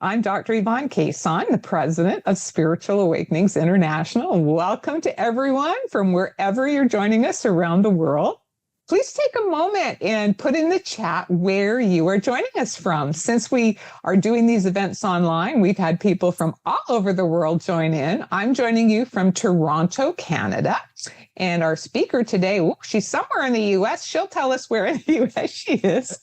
I'm Dr. Yvonne Cason, the president of Spiritual Awakenings International. Welcome to everyone from wherever you're joining us around the world. Please take a moment and put in the chat where you are joining us from. Since we are doing these events online, we've had people from all over the world join in. I'm joining you from Toronto, Canada. And our speaker today, she's somewhere in the U.S. She'll tell us where in the U.S. she is.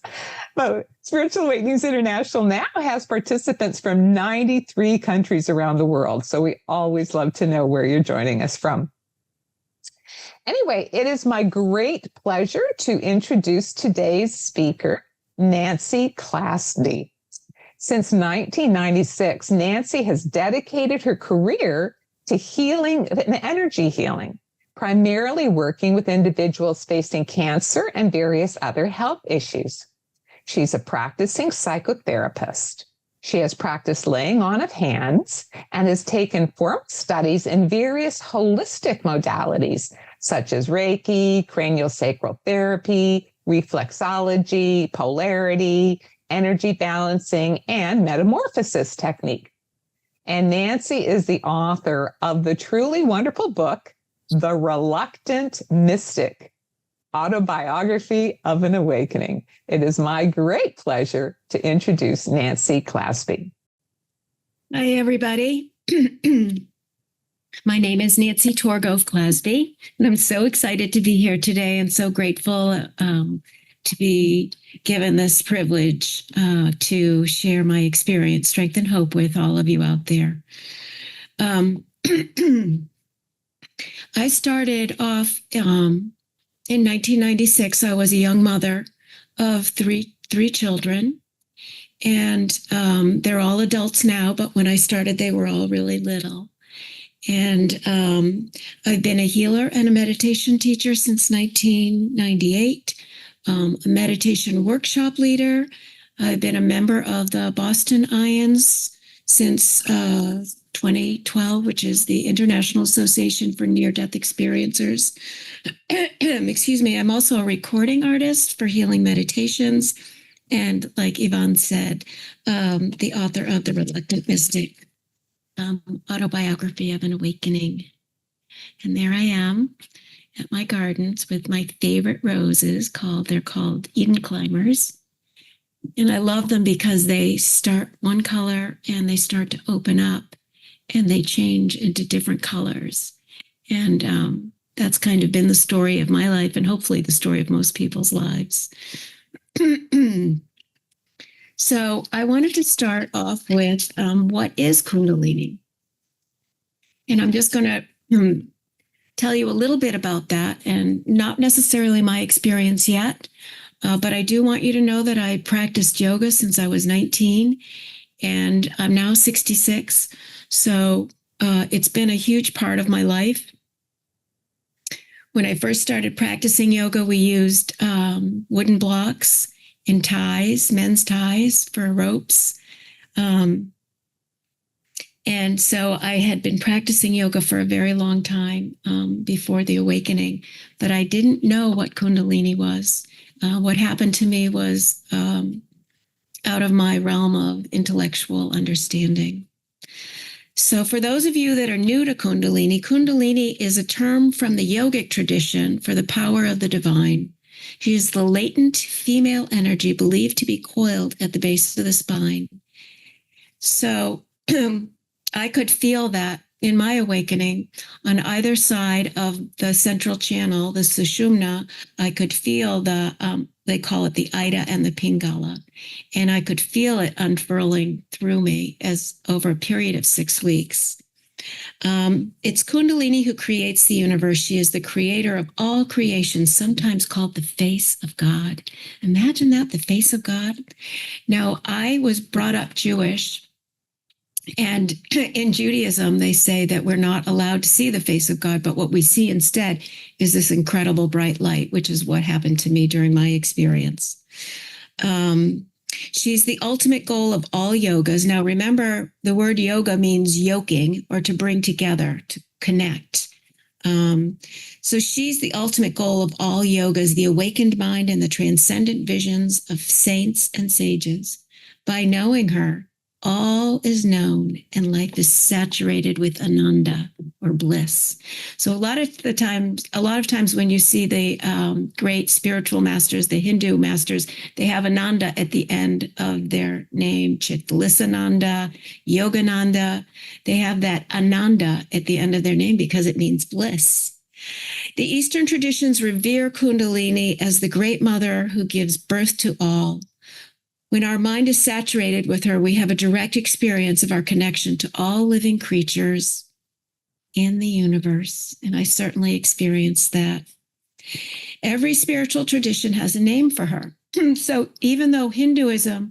But Spiritual Awakenings International now has participants from 93 countries around the world. So we always love to know where you're joining us from. Anyway, it is my great pleasure to introduce today's speaker, Nancy Clasby. Since 1996, Nancy has dedicated her career to healing and energy healing, primarily working with individuals facing cancer and various other health issues. She's a practicing psychotherapist. She has practiced laying on of hands and has taken formal studies in various holistic modalities, such as reiki, craniosacral therapy, reflexology, polarity, energy balancing, and metamorphosis technique. And Nancy is the author of the truly wonderful book, The Reluctant Mystic, Autobiography of an Awakening. It is my great pleasure to introduce Nancy Clasby. Hi, everybody. My name is Nancy Torgove Clasby, and I'm so excited to be here today and so grateful to be given this privilege to share my experience, strength, and hope with all of you out there. I started off in 1996. I was a young mother of three children, and they're all adults now, but when I started, they were all really little. And I've been a healer and a meditation teacher since 1998, a meditation workshop leader. I've been a member of the Boston Ions since 2012, which is the International Association for Near-Death Experiencers. Excuse me. I'm also a recording artist for healing meditations. And like Yvonne said, the author of The Reluctant Mystic, Autobiography of an Awakening. And there I am at my gardens with my favorite roses they're called Eden Climbers. And I love them because they start one color and they start to open up and they change into different colors. And that's kind of been the story of my life and hopefully the story of most people's lives. So I wanted to start off with what is Kundalini? And I'm just going to tell you a little bit about that, and not necessarily my experience yet, but I do want you to know that I practiced yoga since I was 19, and I'm now 66. So it's been a huge part of my life. When I first started practicing yoga, we used wooden blocks and ties, men's ties for ropes. And so I had been practicing yoga for a very long time before the awakening, but I didn't know what Kundalini was. What happened to me was out of my realm of intellectual understanding. So for those of you that are new to Kundalini, Kundalini is a term from the yogic tradition for the power of the divine. She is the latent female energy believed to be coiled at the base of the spine. So I could feel that in my awakening on either side of the central channel, the Sushumna. I could feel they call it the Ida and the Pingala. And I could feel it unfurling through me as over a period of 6 weeks. It's Kundalini who creates the universe. She is the creator of all creation, sometimes called the face of God. Imagine that, the face of God. Now, I was brought up Jewish. And in Judaism, they say that we're not allowed to see the face of God, but what we see instead is this incredible bright light, which is what happened to me during my experience. She's the ultimate goal of all yogas. Now, remember, the word yoga means yoking or to bring together, to connect. So she's the ultimate goal of all yogas, the awakened mind and the transcendent visions of saints and sages. By knowing her, all is known and life is saturated with ananda or bliss. So a lot of times when you see the great spiritual masters, the Hindu masters, they have ananda at the end of their name, Chitlisananda, Yogananda. They have that ananda at the end of their name because it means bliss. The Eastern traditions revere Kundalini as the great mother who gives birth to all. When our mind is saturated with her, we have a direct experience of our connection to all living creatures in the universe. And I certainly experienced that. Every spiritual tradition has a name for her. So even though Hinduism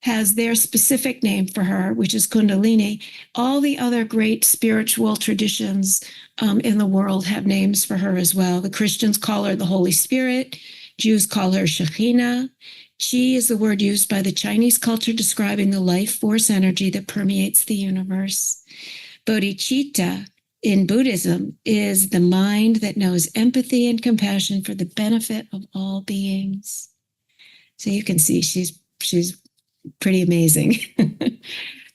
has their specific name for her, which is Kundalini, all the other great spiritual traditions in the world have names for her as well. The Christians call her the Holy Spirit. Jews call her Shekhinah. Chi is the word used by the Chinese culture describing the life force energy that permeates the universe. Bodhicitta in Buddhism is the mind that knows empathy and compassion for the benefit of all beings. So you can see she's pretty amazing.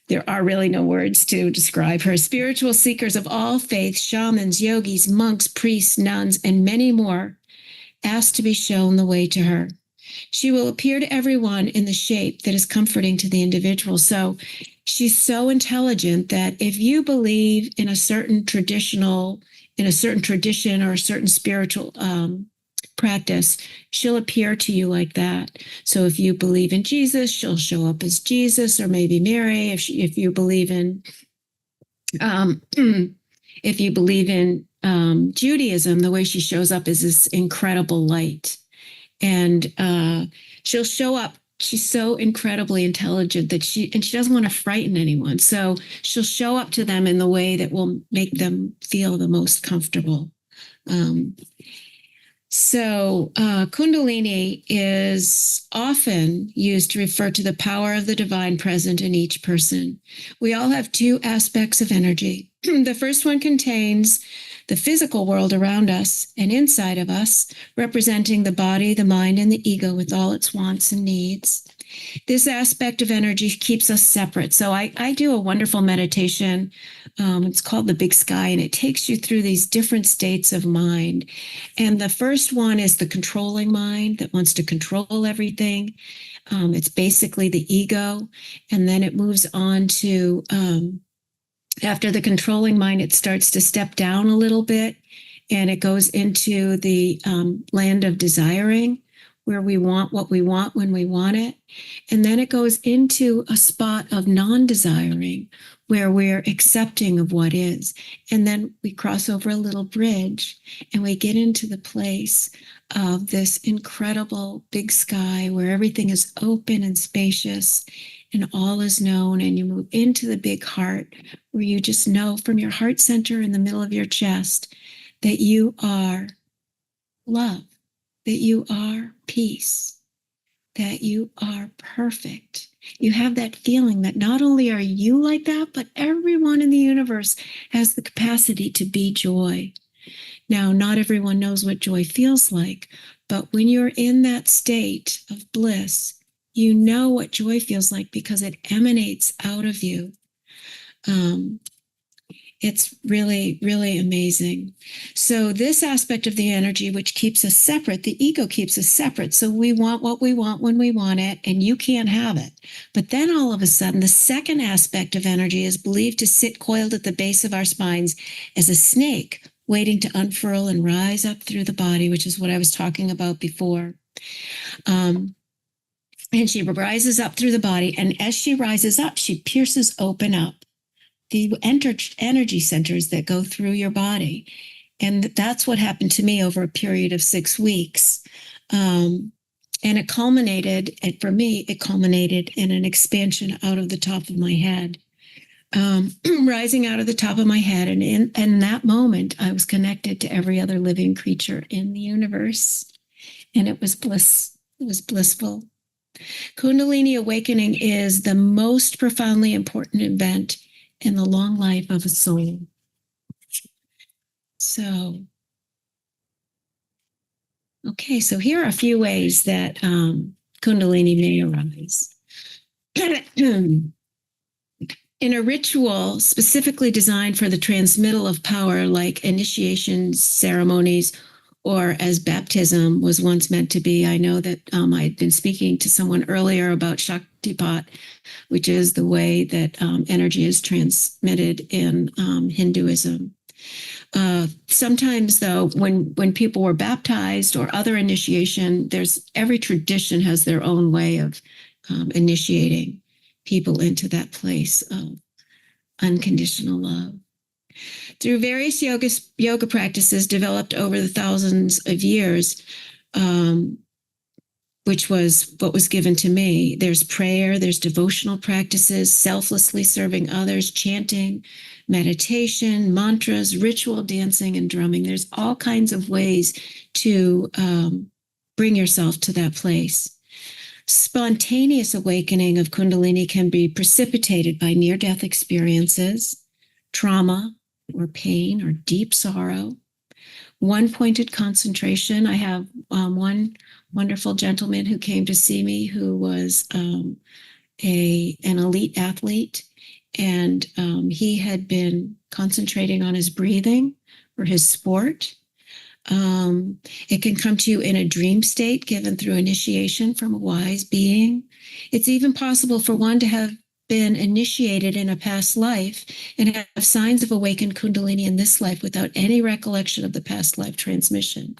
There are really no words to describe her. Spiritual seekers of all faiths, shamans, yogis, monks, priests, nuns, and many more ask to be shown the way to her. She will appear to everyone in the shape that is comforting to the individual. So she's so intelligent that if you believe in a certain tradition or a certain spiritual practice, she'll appear to you like that. So if you believe in Jesus, she'll show up as Jesus, or maybe Mary. If you believe in Judaism, the way she shows up is this incredible light. And she'll show up. She's so incredibly intelligent that she doesn't want to frighten anyone. So she'll show up to them in the way that will make them feel the most comfortable. Kundalini is often used to refer to the power of the divine present in each person. We all have two aspects of energy. The first one contains the physical world around us and inside of us, representing the body, the mind, and the ego with all its wants and needs. This aspect of energy keeps us separate. So I do a wonderful meditation. It's called the Big Sky, and it takes you through these different states of mind. And the first one is the controlling mind that wants to control everything. It's basically the ego. And then it moves on to, after the controlling mind, it starts to step down a little bit, and it goes into the land of desiring, where we want what we want when we want it. And then it goes into a spot of non-desiring, where we're accepting of what is. And then we cross over a little bridge and we get into the place of this incredible big sky where everything is open and spacious and all is known. And you move into the big heart, where you just know from your heart center in the middle of your chest that you are love, that you are peace, that you are perfect. You have that feeling that not only are you like that, but everyone in the universe has the capacity to be joy. Now, not everyone knows what joy feels like, but when you're in that state of bliss, you know what joy feels like because it emanates out of you. It's really, really amazing. So this aspect of the energy, which keeps us separate, the ego keeps us separate. So we want what we want when we want it, and you can't have it. But then all of a sudden, the second aspect of energy is believed to sit coiled at the base of our spines as a snake, waiting to unfurl and rise up through the body, which is what I was talking about before. And she rises up through the body, and as she rises up, she pierces open up the energy centers that go through your body. And that's what happened to me over a period of 6 weeks. And it culminated, and for me, it culminated in an expansion out of the top of my head, rising out of the top of my head. And in that moment, I was connected to every other living creature in the universe. And it was bliss. It was blissful. Kundalini Awakening is the most profoundly important event in the long life of a soul. So, okay, so here are a few ways that Kundalini may arise. In a ritual specifically designed for the transmittal of power, like initiation ceremonies, or as baptism was once meant to be. I know that I had been speaking to someone earlier about Shaktipat, which is the way that energy is transmitted in Hinduism. Sometimes, though, when people were baptized or other initiation, every tradition has their own way of initiating people into that place of unconditional love. Through various yoga practices developed over the thousands of years, which was what was given to me, there's prayer, there's devotional practices, selflessly serving others, chanting, meditation, mantras, ritual dancing, and drumming. There's all kinds of ways to bring yourself to that place. Spontaneous awakening of Kundalini can be precipitated by near-death experiences, trauma or pain or deep sorrow, one-pointed concentration. I have one wonderful gentleman who came to see me who was an elite athlete, and he had been concentrating on his breathing for his sport. It can come to you in a dream state given through initiation from a wise being. It's even possible for one to have been initiated in a past life and have signs of awakened Kundalini in this life without any recollection of the past life transmission.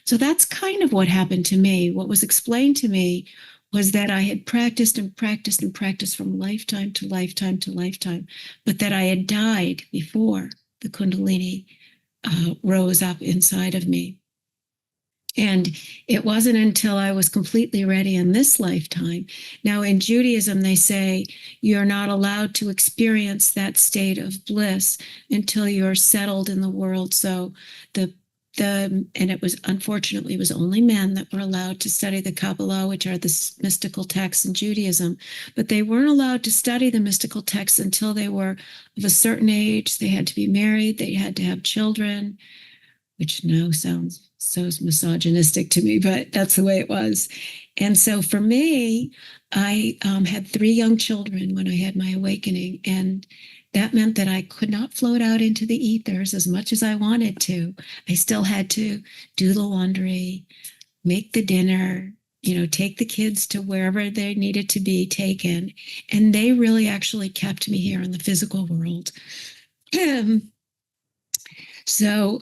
So that's kind of what happened to me. What was explained to me was that I had practiced and practiced and practiced from lifetime to lifetime to lifetime, but that I had died before the Kundalini rose up inside of me. And it wasn't until I was completely ready in this lifetime. Now, in Judaism, they say you're not allowed to experience that state of bliss until you're settled in the world. So and it was, unfortunately, it was only men that were allowed to study the Kabbalah, which are the mystical texts in Judaism. But they weren't allowed to study the mystical texts until they were of a certain age. They had to be married. They had to have children, which now sounds so misogynistic to me, but that's the way it was. And so for me, I had 3 young children when I had my awakening, and that meant that I could not float out into the ethers as much as I wanted to. I still had to do the laundry, make the dinner, take the kids to wherever they needed to be taken. And they really actually kept me here in the physical world. So,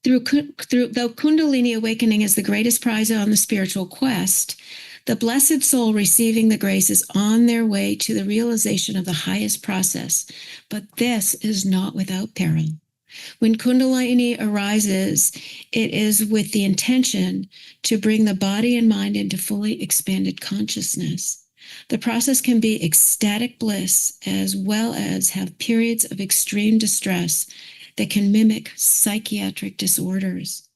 though Kundalini Awakening is the greatest prize on the spiritual quest, the blessed soul receiving the grace is on their way to the realization of the highest process. But this is not without peril. When Kundalini arises, it is with the intention to bring the body and mind into fully expanded consciousness. The process can be ecstatic bliss as well as have periods of extreme distress that can mimic psychiatric disorders.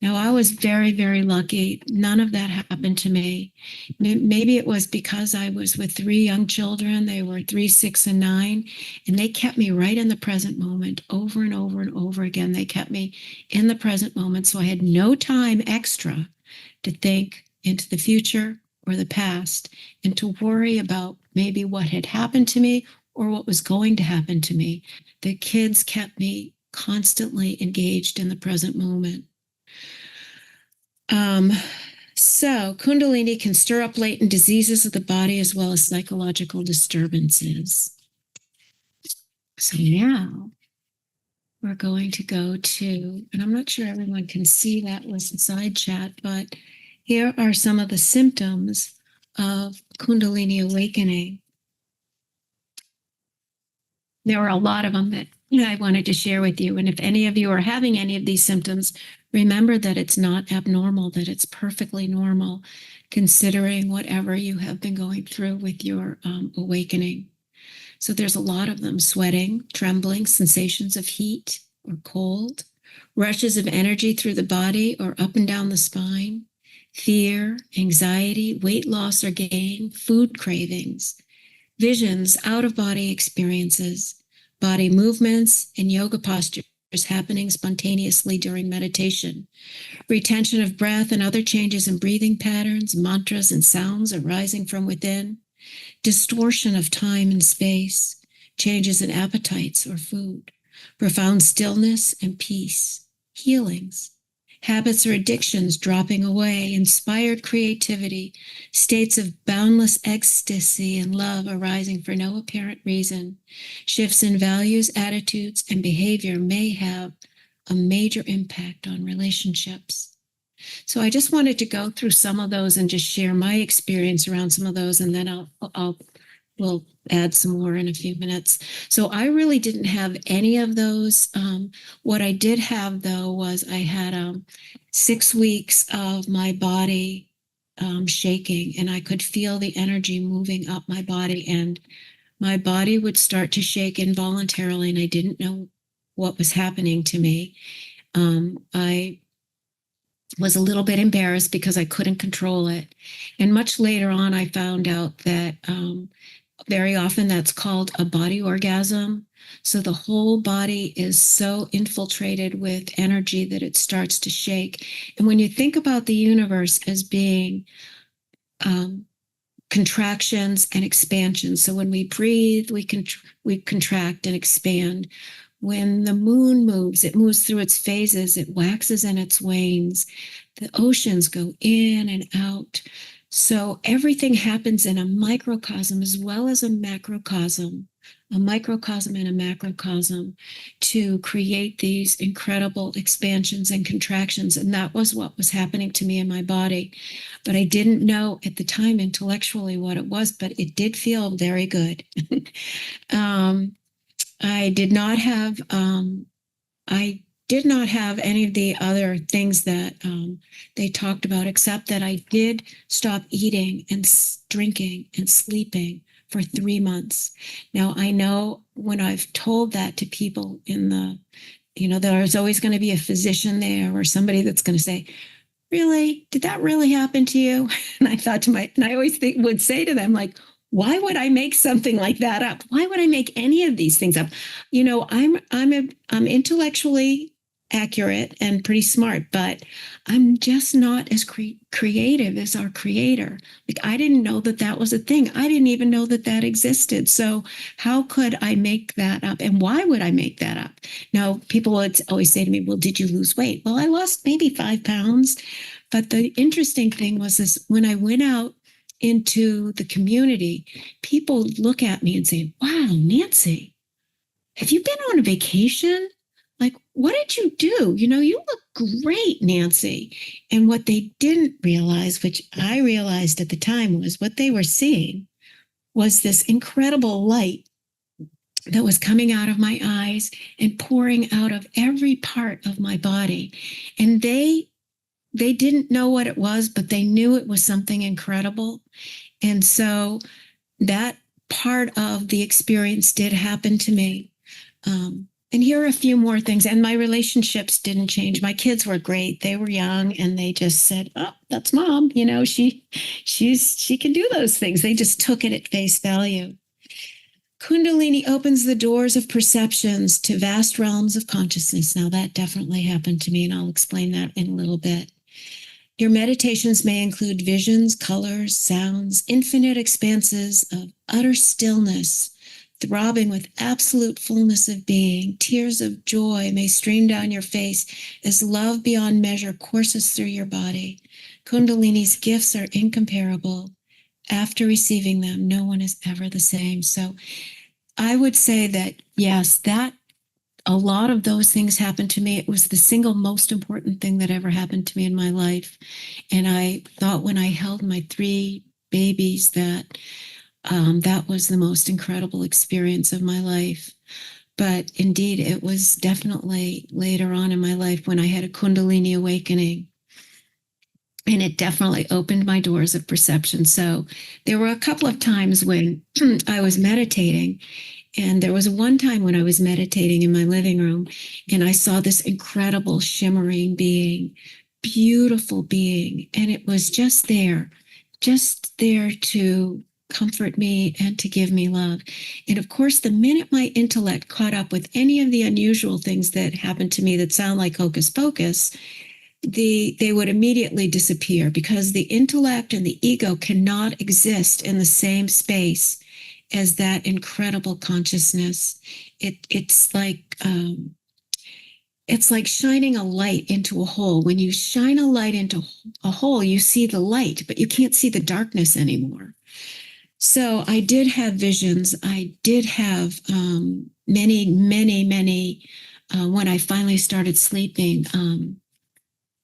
Now, I was very, very lucky. None of that happened to me. Maybe it was because I was with 3 young children. They were 3, 6, and 9, and they kept me right in the present moment over and over and over again. They kept me in the present moment, so I had no time extra to think into the future or the past and to worry about maybe what had happened to me or what was going to happen to me. The kids kept me constantly engaged in the present moment. So Kundalini can stir up latent diseases of the body as well as psychological disturbances. So now we're going to go to, and I'm not sure everyone can see that with the side chat, but here are some of the symptoms of Kundalini Awakening. There were a lot of them that I wanted to share with you. And if any of you are having any of these symptoms, remember that it's not abnormal, that it's perfectly normal, considering whatever you have been going through with your awakening. So there's a lot of them: sweating, trembling, sensations of heat or cold, rushes of energy through the body or up and down the spine, fear, anxiety, weight loss or gain, food cravings, visions, out-of-body experiences, body movements, and yoga postures happening spontaneously during meditation, retention of breath and other changes in breathing patterns, mantras and sounds arising from within, distortion of time and space, changes in appetites or food, profound stillness and peace, healings, habits or addictions dropping away, inspired creativity, states of boundless ecstasy and love arising for no apparent reason, shifts in values, attitudes, and behavior may have a major impact on relationships. So I just wanted to go through some of those and just share my experience around some of those, and then we'll add some more in a few minutes. So I really didn't have any of those. What I did have, though, was I had 6 weeks of my body shaking, and I could feel the energy moving up my body, and my body would start to shake involuntarily, and I didn't know what was happening to me. I was a little bit embarrassed because I couldn't control it. And much later on, I found out that very often that's called a body orgasm. So the whole body is so infiltrated with energy that it starts to shake. And when you think about the universe as being contractions and expansions, so when we breathe, we contract and expand. When the moon moves, it moves through its phases, it waxes and it wanes. The oceans go in and out. So everything happens in a microcosm as well as a macrocosm, a microcosm and a macrocosm, to create these incredible expansions and contractions. And that was what was happening to me in my body. But I didn't know at the time intellectually what it was, but it did feel very good. I did not have any of the other things that they talked about, except that I did stop eating and drinking and sleeping for 3 months. Now, I know when I've told that to people there's always going to be a physician there or somebody that's going to say, really, did that really happen to you? And I always would say to them, like, why would I make something like that up? Why would I make any of these things up? I'm intellectually accurate and pretty smart, but I'm just not as creative as our creator. Like, I didn't know that was a thing. I didn't even know that existed. So how could I make that up? And why would I make that up? Now, people would always say to me, well, did you lose weight? Well, I lost maybe 5 pounds. But the interesting thing was this: when I went out into the community, people look at me and say, wow, Nancy, have you been on a vacation? Like, what did you do? You look great, Nancy. And what they didn't realize, which I realized at the time, was what they were seeing was this incredible light that was coming out of my eyes and pouring out of every part of my body. And they didn't know what it was, but they knew it was something incredible. And so that part of the experience did happen to me. And here are a few more things. And my relationships didn't change. My kids were great. They were young, and they just said, oh, that's mom. She can do those things. They just took it at face value. Kundalini opens the doors of perceptions to vast realms of consciousness. Now, that definitely happened to me, and I'll explain that in a little bit. Your meditations may include visions, colors, sounds, infinite expanses of utter stillness, throbbing with absolute fullness of being. Tears of joy may stream down your face as love beyond measure courses through your body. Kundalini's gifts are incomparable. After receiving them, no one is ever the same. So I would say that, yes, that a lot of those things happened to me. It was the single most important thing that ever happened to me in my life. And I thought when I held my 3 babies that that was the most incredible experience of my life. But indeed, it was definitely later on in my life when I had a Kundalini Awakening. And it definitely opened my doors of perception. So there were a couple of times when I was meditating. And there was one time when I was meditating in my living room, and I saw this incredible shimmering being beautiful being. And it was just there to comfort me and to give me love. And of course, the minute my intellect caught up with any of the unusual things that happened to me that sound like hocus pocus, they would immediately disappear, because the intellect and the ego cannot exist in the same space as that incredible consciousness. It's like shining a light into a hole. When you shine a light into a hole, you see the light, but you can't see the darkness anymore. So I did have visions. I did have many, when I finally started sleeping,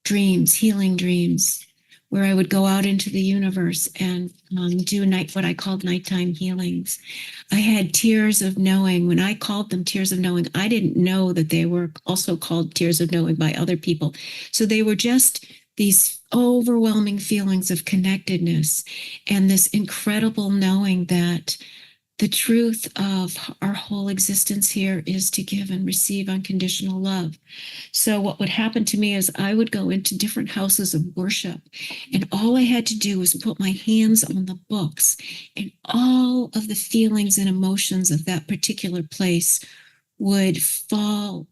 dreams, healing dreams, where I would go out into the universe and do what I called nighttime healings. I had tears of knowing. When I called them tears of knowing, I didn't know that they were also called tears of knowing by other people. So they were just these overwhelming feelings of connectedness and this incredible knowing that the truth of our whole existence here is to give and receive unconditional love. So what would happen to me is I would go into different houses of worship, and all I had to do was put my hands on the books, and all of the feelings and emotions of that particular place would fall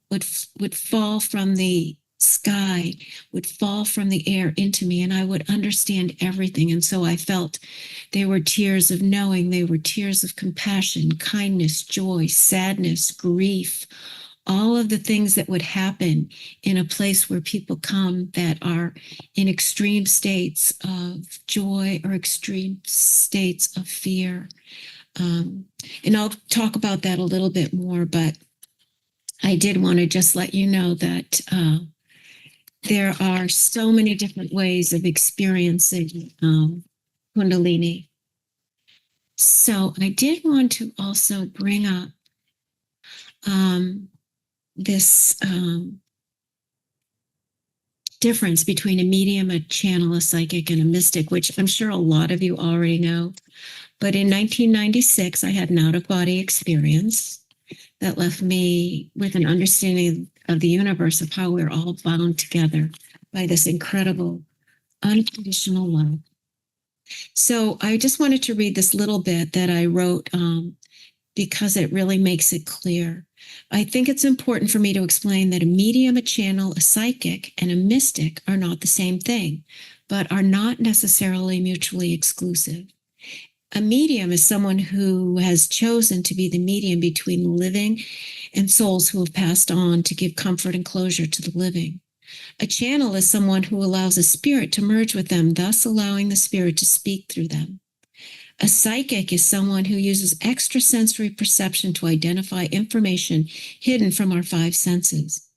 from the sky, would fall from the air into me, and I would understand everything. And so I felt they were tears of knowing, they were tears of compassion, kindness, joy, sadness, grief, all of the things that would happen in a place where people come that are in extreme states of joy or extreme states of fear. And I'll talk about that a little bit more, but I did want to just let you know that there are so many different ways of experiencing Kundalini. So I did want to also bring up this difference between a medium, a channel, a psychic, and a mystic, which I'm sure a lot of you already know. But in 1996, I had an out-of-body experience that left me with an understanding of the universe, of how we're all bound together by this incredible unconditional love. So I just wanted to read this little bit that I wrote because it really makes it clear. I think it's important for me to explain that a medium, a channel, a psychic, and a mystic are not the same thing, but are not necessarily mutually exclusive. A medium is someone who has chosen to be the medium between the living and souls who have passed on to give comfort and closure to the living. A channel is someone who allows a spirit to merge with them, thus allowing the spirit to speak through them. A psychic is someone who uses extrasensory perception to identify information hidden from our five senses.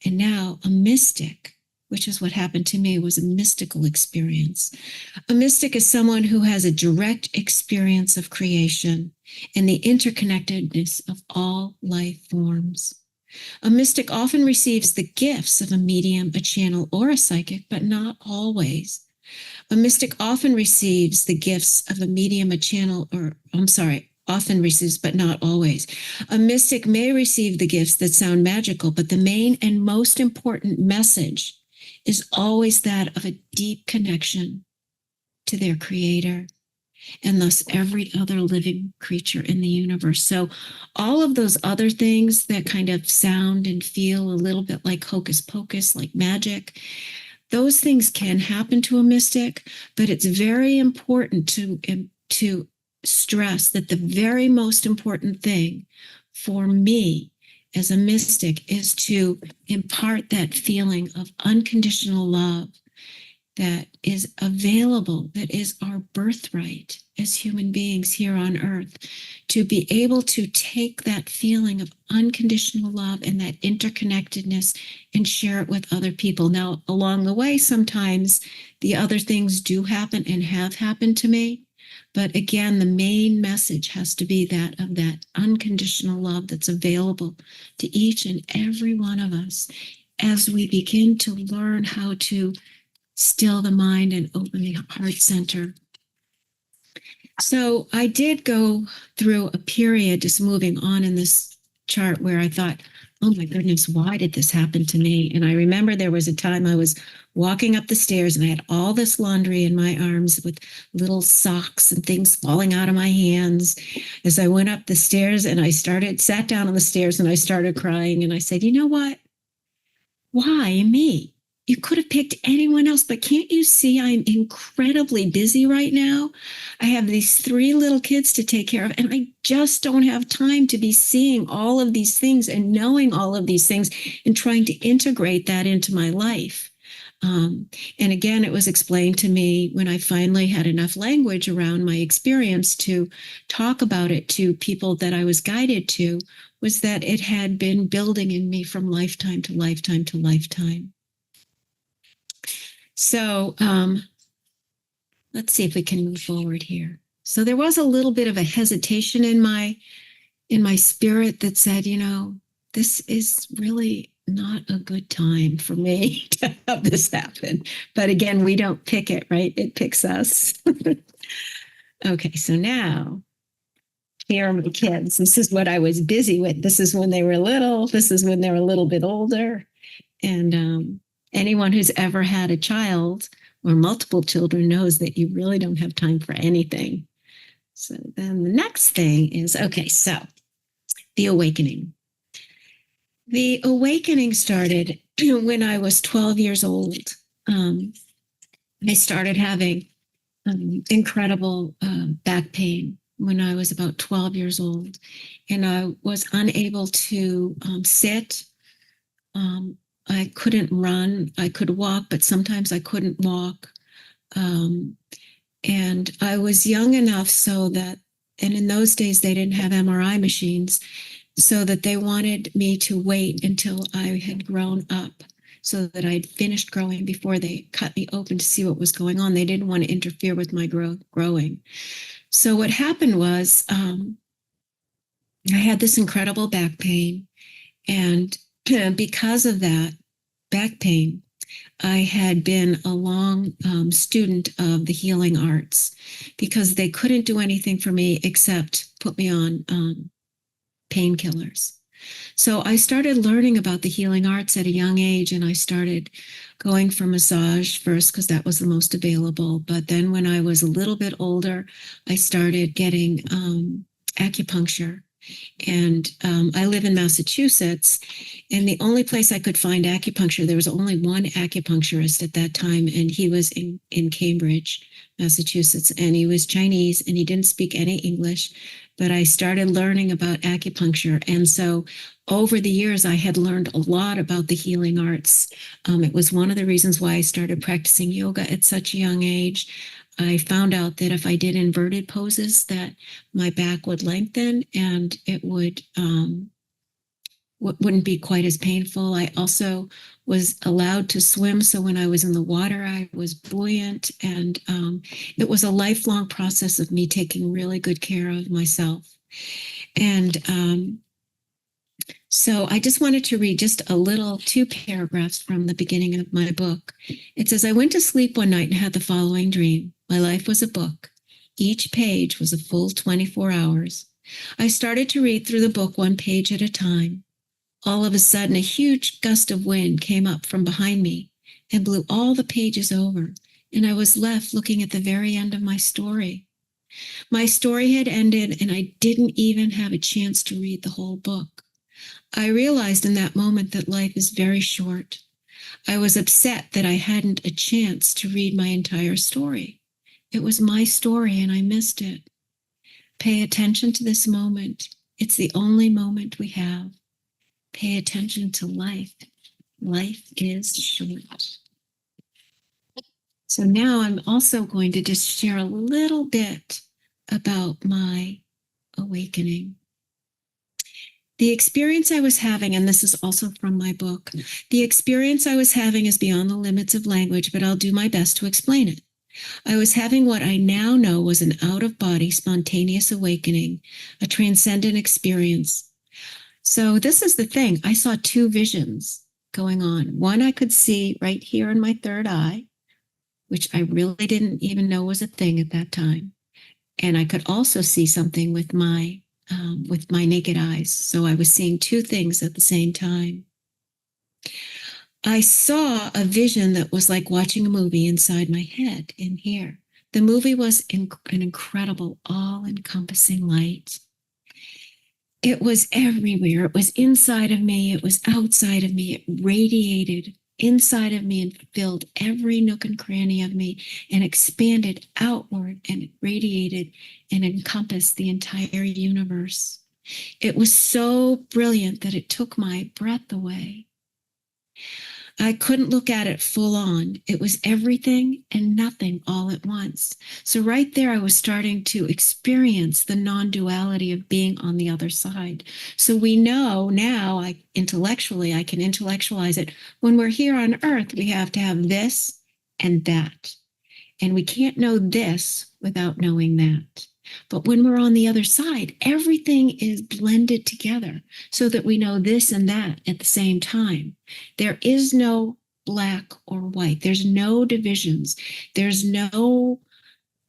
And now a mystic, which is what happened to me, was a mystical experience. A mystic is someone who has a direct experience of creation and the interconnectedness of all life forms. A mystic often receives the gifts of a medium, a channel, or a psychic, but not always. A mystic often receives the gifts of a medium, a channel, often receives, but not always. A mystic may receive the gifts that sound magical, but the main and most important message is always that of a deep connection to their creator, and thus every other living creature in the universe. So all of those other things that kind of sound and feel a little bit like hocus pocus, like magic, those things can happen to a mystic, but it's very important to stress that the very most important thing for me as a mystic is to impart that feeling of unconditional love that is available, that is our birthright as human beings here on earth, to be able to take that feeling of unconditional love and that interconnectedness and share it with other people. Now, along the way, sometimes the other things do happen and have happened to me. But again, the main message has to be that of that unconditional love that's available to each and every one of us as we begin to learn how to still the mind and open the heart center. So I did go through a period, just moving on in this chart where I thought, oh my goodness, why did this happen to me? And I remember there was a time I was walking up the stairs and I had all this laundry in my arms with little socks and things falling out of my hands as I went up the stairs, and I sat down on the stairs and I started crying. And I said, you know what? Why me? You could have picked anyone else, but can't you see I'm incredibly busy right now? I have these 3 little kids to take care of, and I just don't have time to be seeing all of these things and knowing all of these things and trying to integrate that into my life. And again, it was explained to me when I finally had enough language around my experience to talk about it to people that I was guided to, was that it had been building in me from lifetime to lifetime to lifetime. So let's see if we can move forward here. So there was a little bit of a hesitation in my spirit that said, this is really not a good time for me to have this happen. But again, we don't pick it, right? It picks us. Okay, so now here are my kids. This is what I was busy with. This is when they were little. This is when they were a little bit older. And anyone who's ever had a child or multiple children knows that you really don't have time for anything. So then the next thing is, okay, so the awakening. The awakening started when I was 12 years old. I started having incredible back pain when I was about 12 years old, and I was unable to sit. I couldn't run. I could walk, but sometimes I couldn't walk. And I was young enough so that, and in those days they didn't have MRI machines, so that they wanted me to wait until I had grown up so that I'd finished growing before they cut me open to see what was going on. They didn't want to interfere with my growing. So what happened was I had this incredible back pain. And because of that back pain, I had been a long student of the healing arts because they couldn't do anything for me except put me on painkillers. So I started learning about the healing arts at a young age, and I started going for massage first because that was the most available. But then when I was a little bit older, I started getting acupuncture. And I live in Massachusetts, and the only place I could find acupuncture, there was only one acupuncturist at that time, and he was in Cambridge, Massachusetts, and he was Chinese, and he didn't speak any English. But I started learning about acupuncture. And so over the years, I had learned a lot about the healing arts. It was one of the reasons why I started practicing yoga at such a young age. I found out that if I did inverted poses, that my back would lengthen and it wouldn't be quite as painful. I also was allowed to swim. So when I was in the water, I was buoyant. And it was a lifelong process of me taking really good care of myself. And so I just wanted to read just a little 2 paragraphs from the beginning of my book. It says, I went to sleep one night and had the following dream. My life was a book. Each page was a full 24 hours. I started to read through the book 1 page at a time. All of a sudden, a huge gust of wind came up from behind me and blew all the pages over, and I was left looking at the very end of my story. My story had ended, and I didn't even have a chance to read the whole book. I realized in that moment that life is very short. I was upset that I hadn't a chance to read my entire story. It was my story, and I missed it. Pay attention to this moment. It's the only moment we have. Pay attention to life. Life is short. So now I'm also going to just share a little bit about my awakening. The experience I was having, and this is also from my book, the experience I was having is beyond the limits of language, but I'll do my best to explain it. I was having what I now know was an out-of-body spontaneous awakening, a transcendent experience. So this is the thing. I saw 2 visions going on. One I could see right here in my third eye, which I really didn't even know was a thing at that time. And I could also see something with my with my naked eyes. So I was seeing two things at the same time. I saw a vision that was like watching a movie inside my head in here. The movie was an incredible, all-encompassing light. It was everywhere. It was inside of me. It was outside of me. It radiated inside of me and filled every nook and cranny of me and expanded outward, and it radiated and encompassed the entire universe. It was so brilliant that it took my breath away. I couldn't look at it full on. It was everything and nothing all at once. So right there, I was starting to experience the non-duality of being on the other side. So we know now, I can intellectualize it. When we're here on earth, we have to have this and that. And we can't know this without knowing that. But when we're on the other side, everything is blended together so that we know this and that at the same time. There is no black or white. There's no divisions. There's no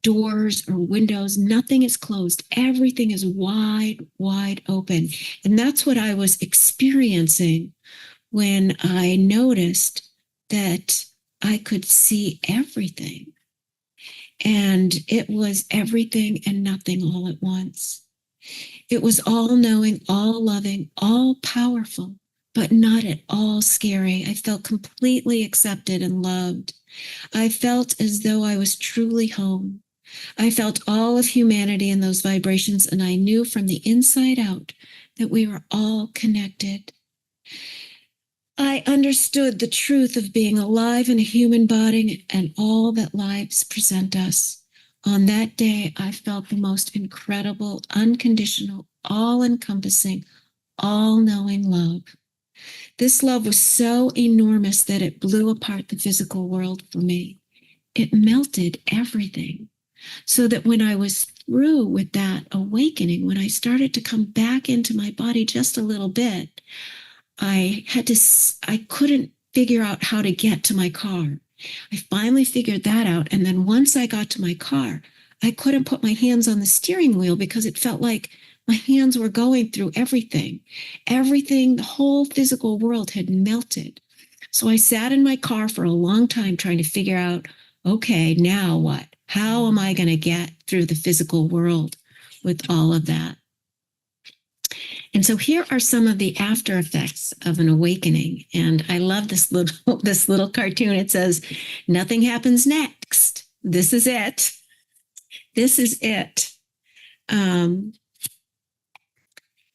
doors or windows. Nothing is closed. Everything is wide, wide open. And that's what I was experiencing when I noticed that I could see everything. And it was everything and nothing all at once. It was all knowing, all loving, all powerful, but not at all scary. I felt completely accepted and loved. I felt as though I was truly home. I felt all of humanity in those vibrations, and I knew from the inside out that we were all connected. I understood the truth of being alive in a human body and all that lives present us. On that day, I felt the most incredible, unconditional, all-encompassing, all-knowing love. This love was so enormous that it blew apart the physical world for me. It melted everything. So that when I was through with that awakening, when I started to come back into my body just a little bit, I couldn't figure out how to get to my car. I finally figured that out. And then once I got to my car, I couldn't put my hands on the steering wheel because it felt like my hands were going through everything. Everything, the whole physical world had melted. So I sat in my car for a long time trying to figure out, okay, now what? How am I going to get through the physical world with all of that? And so here are some of the after effects of an awakening. And I love this little cartoon. It says, nothing happens next. This is it. This is it.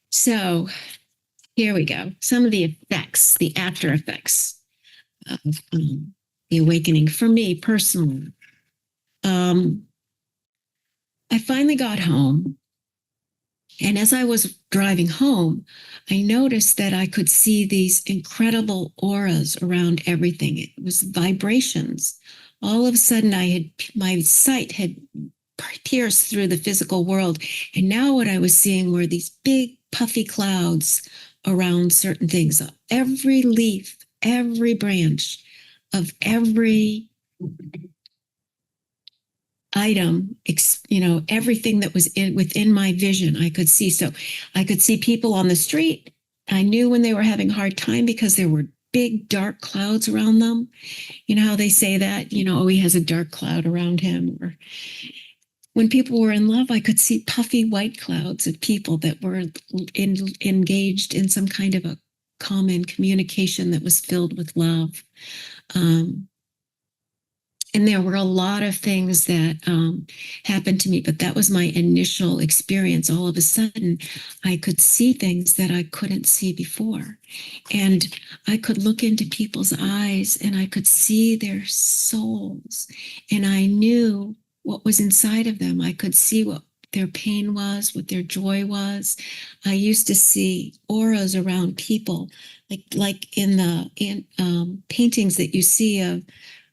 So here we go. Some of the effects, the after effects of the awakening for me personally. I finally got home. And as I was driving home, I noticed that I could see these incredible auras around everything. It was vibrations. All of a sudden, my sight had pierced through the physical world. And now what I was seeing were these big puffy clouds around certain things. Every leaf, every branch of every item, everything that was within my vision, I could see. So I could see people on the street. I knew when they were having a hard time because there were big dark clouds around them. You know how they say that, oh, he has a dark cloud around him. Or when people were in love, I could see puffy white clouds of people that were engaged in some kind of a common communication that was filled with love. And there were a lot of things that happened to me, but that was my initial experience. All of a sudden, I could see things that I couldn't see before. And I could look into people's eyes and I could see their souls. And I knew what was inside of them. I could see what their pain was, what their joy was. I used to see auras around people, like in paintings that you see of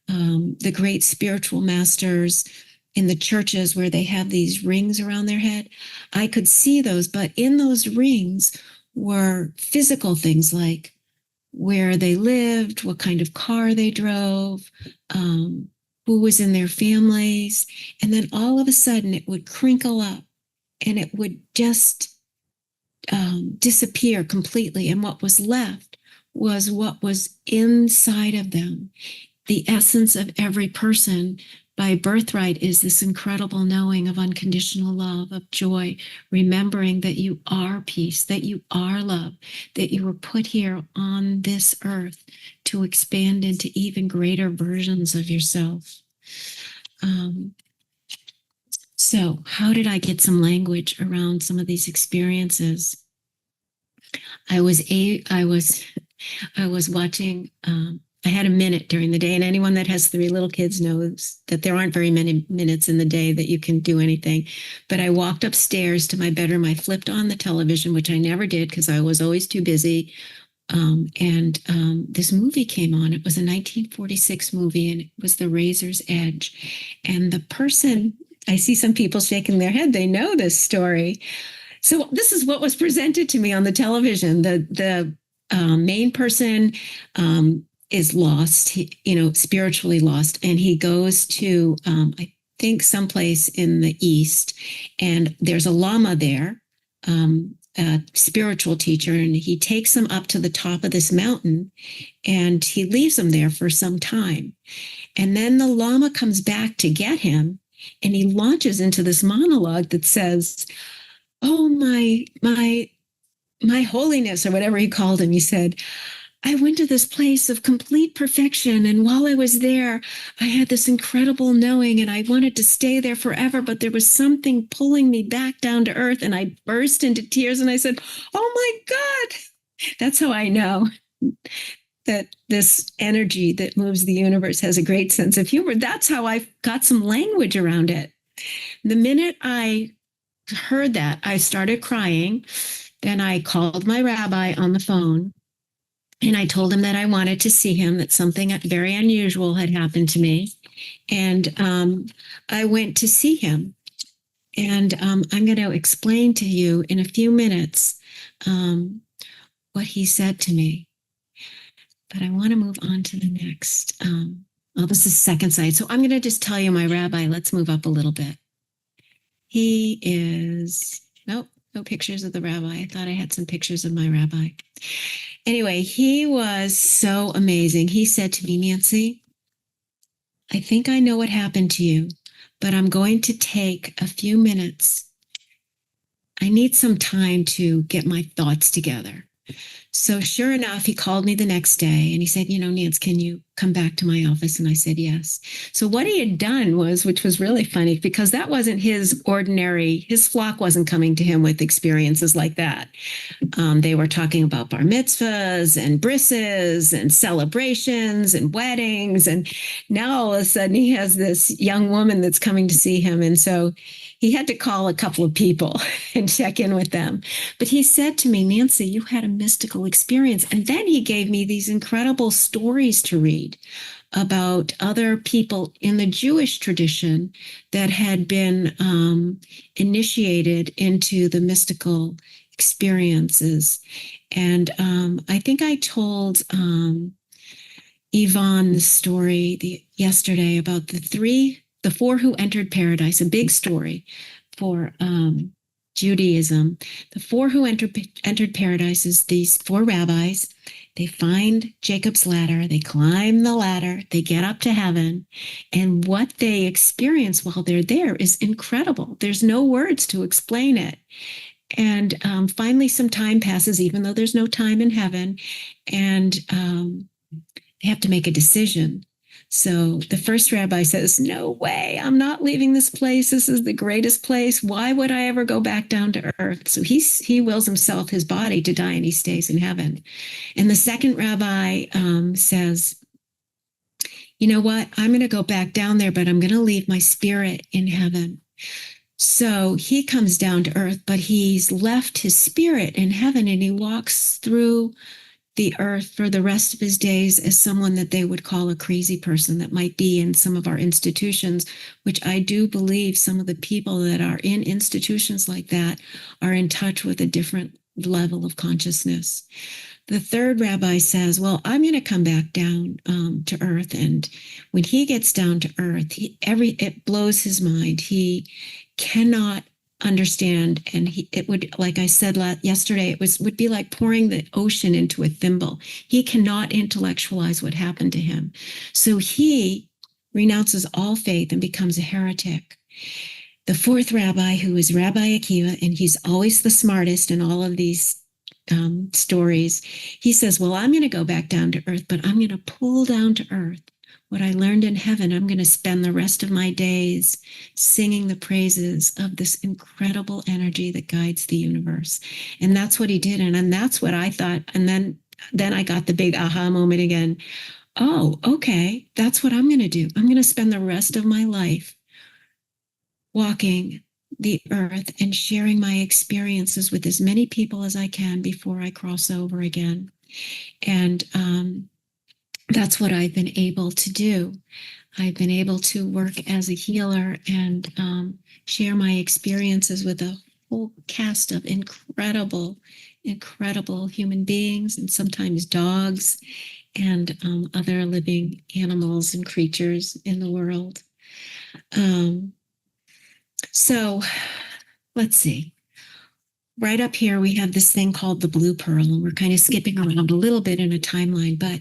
the great spiritual masters in the churches where they have these rings around their head. I could see those, but in those rings were physical things like where they lived, what kind of car they drove, who was in their families. And then all of a sudden it would crinkle up and it would just disappear completely. And what was left was what was inside of them. The essence of every person by birthright is this incredible knowing of unconditional love, of joy, remembering that you are peace, that you are love, that you were put here on this earth to expand into even greater versions of yourself. So how did I get some language around some of these experiences? I was watching. I had a minute during the day, and anyone that has 3 little kids knows that there aren't very many minutes in the day that you can do anything. But I walked upstairs to my bedroom. I flipped on the television, which I never did because I was always too busy. This movie came on. It was a 1946 movie, and it was The Razor's Edge. And the person, I see some people shaking their head. They know this story. So this is what was presented to me on the television. The main person is lost, spiritually lost, and he goes to, I think, someplace in the East, and there's a lama there, a spiritual teacher, and he takes him up to the top of this mountain, and he leaves him there for some time. And then the lama comes back to get him, and he launches into this monologue that says, "Oh, my holiness," or whatever he called him. He said, "I went to this place of complete perfection. And while I was there, I had this incredible knowing, and I wanted to stay there forever. But there was something pulling me back down to earth." And I burst into tears and I said, "Oh my God." That's how I know that this energy that moves the universe has a great sense of humor. That's how I got some language around it. The minute I heard that, I started crying. Then I called my rabbi on the phone, and I told him that I wanted to see him, that something very unusual had happened to me. And I went to see him. And I'm going to explain to you in a few minutes what he said to me. But I want to move on to the next. This is second side. So I'm going to just tell you my rabbi. Let's move up a little bit. He is, nope, no pictures of the rabbi. I thought I had some pictures of my rabbi. Anyway, he was so amazing. He said to me, "Nancy, I think I know what happened to you, but I'm going to take a few minutes. I need some time to get my thoughts together." So sure enough, he called me the next day and he said, "Nancy, can you come back to my office?" And I said, "Yes." So what he had done was, which was really funny, because that wasn't his flock wasn't coming to him with experiences like that. They were talking about bar mitzvahs and brisses and celebrations and weddings. And now all of a sudden he has this young woman that's coming to see him. And so he had to call a couple of people and check in with them. But he said to me, "Nancy, you had a mystical experience." And then he gave me these incredible stories to read about other people in the Jewish tradition that had been initiated into the mystical experiences. And I think I told Yvonne the story yesterday about the 4 who entered paradise, a big story for Judaism. The 4 who entered paradise is these 4 rabbis. They find Jacob's ladder, they climb the ladder, they get up to heaven, and what they experience while they're there is incredible. There's no words to explain it. And finally, some time passes, even though there's no time in heaven, and they have to make a decision. So the first rabbi says, "No way, I'm not leaving this place. This is the greatest place. Why would I ever go back down to earth?" So he wills himself, his body, to die, and he stays in heaven. And the second rabbi says, "You know what? I'm going to go back down there, but I'm going to leave my spirit in heaven." So he comes down to earth, but he's left his spirit in heaven, and he walks through the earth for the rest of his days as someone that they would call a crazy person that might be in some of our institutions, which I do believe some of the people that are in institutions like that are in touch with a different level of consciousness. The third rabbi says, "Well, I'm going to come back down to earth." And when he gets down to earth, it blows his mind. He cannot understand. And it would, like I said yesterday, would be like pouring the ocean into a thimble. He cannot intellectualize what happened to him. So he renounces all faith and becomes a heretic. The fourth rabbi, who is Rabbi Akiva, and he's always the smartest in all of these stories, he says, well, I'm going to go back down to earth, but I'm going to pull down to earth what I learned in heaven. I'm going to spend the rest of my days singing the praises of this incredible energy that guides the universe. And that's what he did. And that's what I thought. And then I got the big aha moment again. Oh, okay, that's what I'm going to do. I'm going to spend the rest of my life walking the earth and sharing my experiences with as many people as I can before I cross over again. And that's what I've been able to do. I've been able to work as a healer and share my experiences with a whole cast of incredible human beings, and sometimes dogs and other living animals and creatures in the world. So let's see. Right up here, we have this thing called the blue pearl, and we're kind of skipping around a little bit in a timeline, but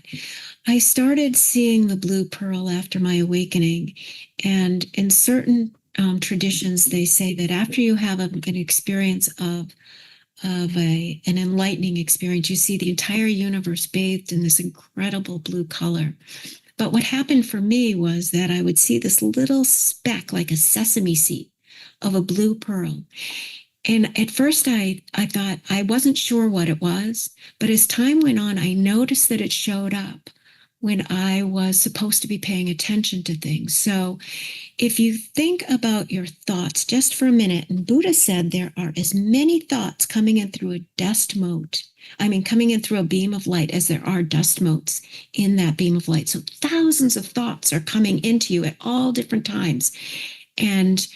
I started seeing the blue pearl after my awakening. And in certain traditions, they say that after you have an experience of an enlightening experience, you see the entire universe bathed in this incredible blue color. But what happened for me was that I would see this little speck, like a sesame seed, of a blue pearl. And at first I thought, I wasn't sure what it was, but as time went on, I noticed that it showed up when I was supposed to be paying attention to things. So if you think about your thoughts just for a minute, and Buddha said there are as many thoughts coming in through a dust mote, coming in through a beam of light, as there are dust motes in that beam of light. So thousands of thoughts are coming into you at all different times. And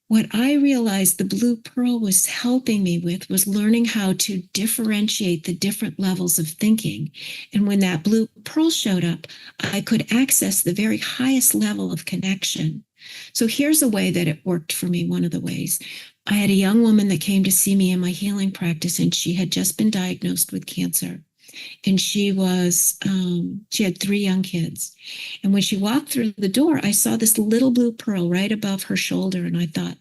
what I realized the blue pearl was helping me with was learning how to differentiate the different levels of thinking. And when that blue pearl showed up, I could access the very highest level of connection. So here's a way that it worked for me. One of the ways, I had a young woman that came to see me in my healing practice, and she had just been diagnosed with cancer. And she had 3 young kids. And when she walked through the door, I saw this little blue pearl right above her shoulder. And I thought,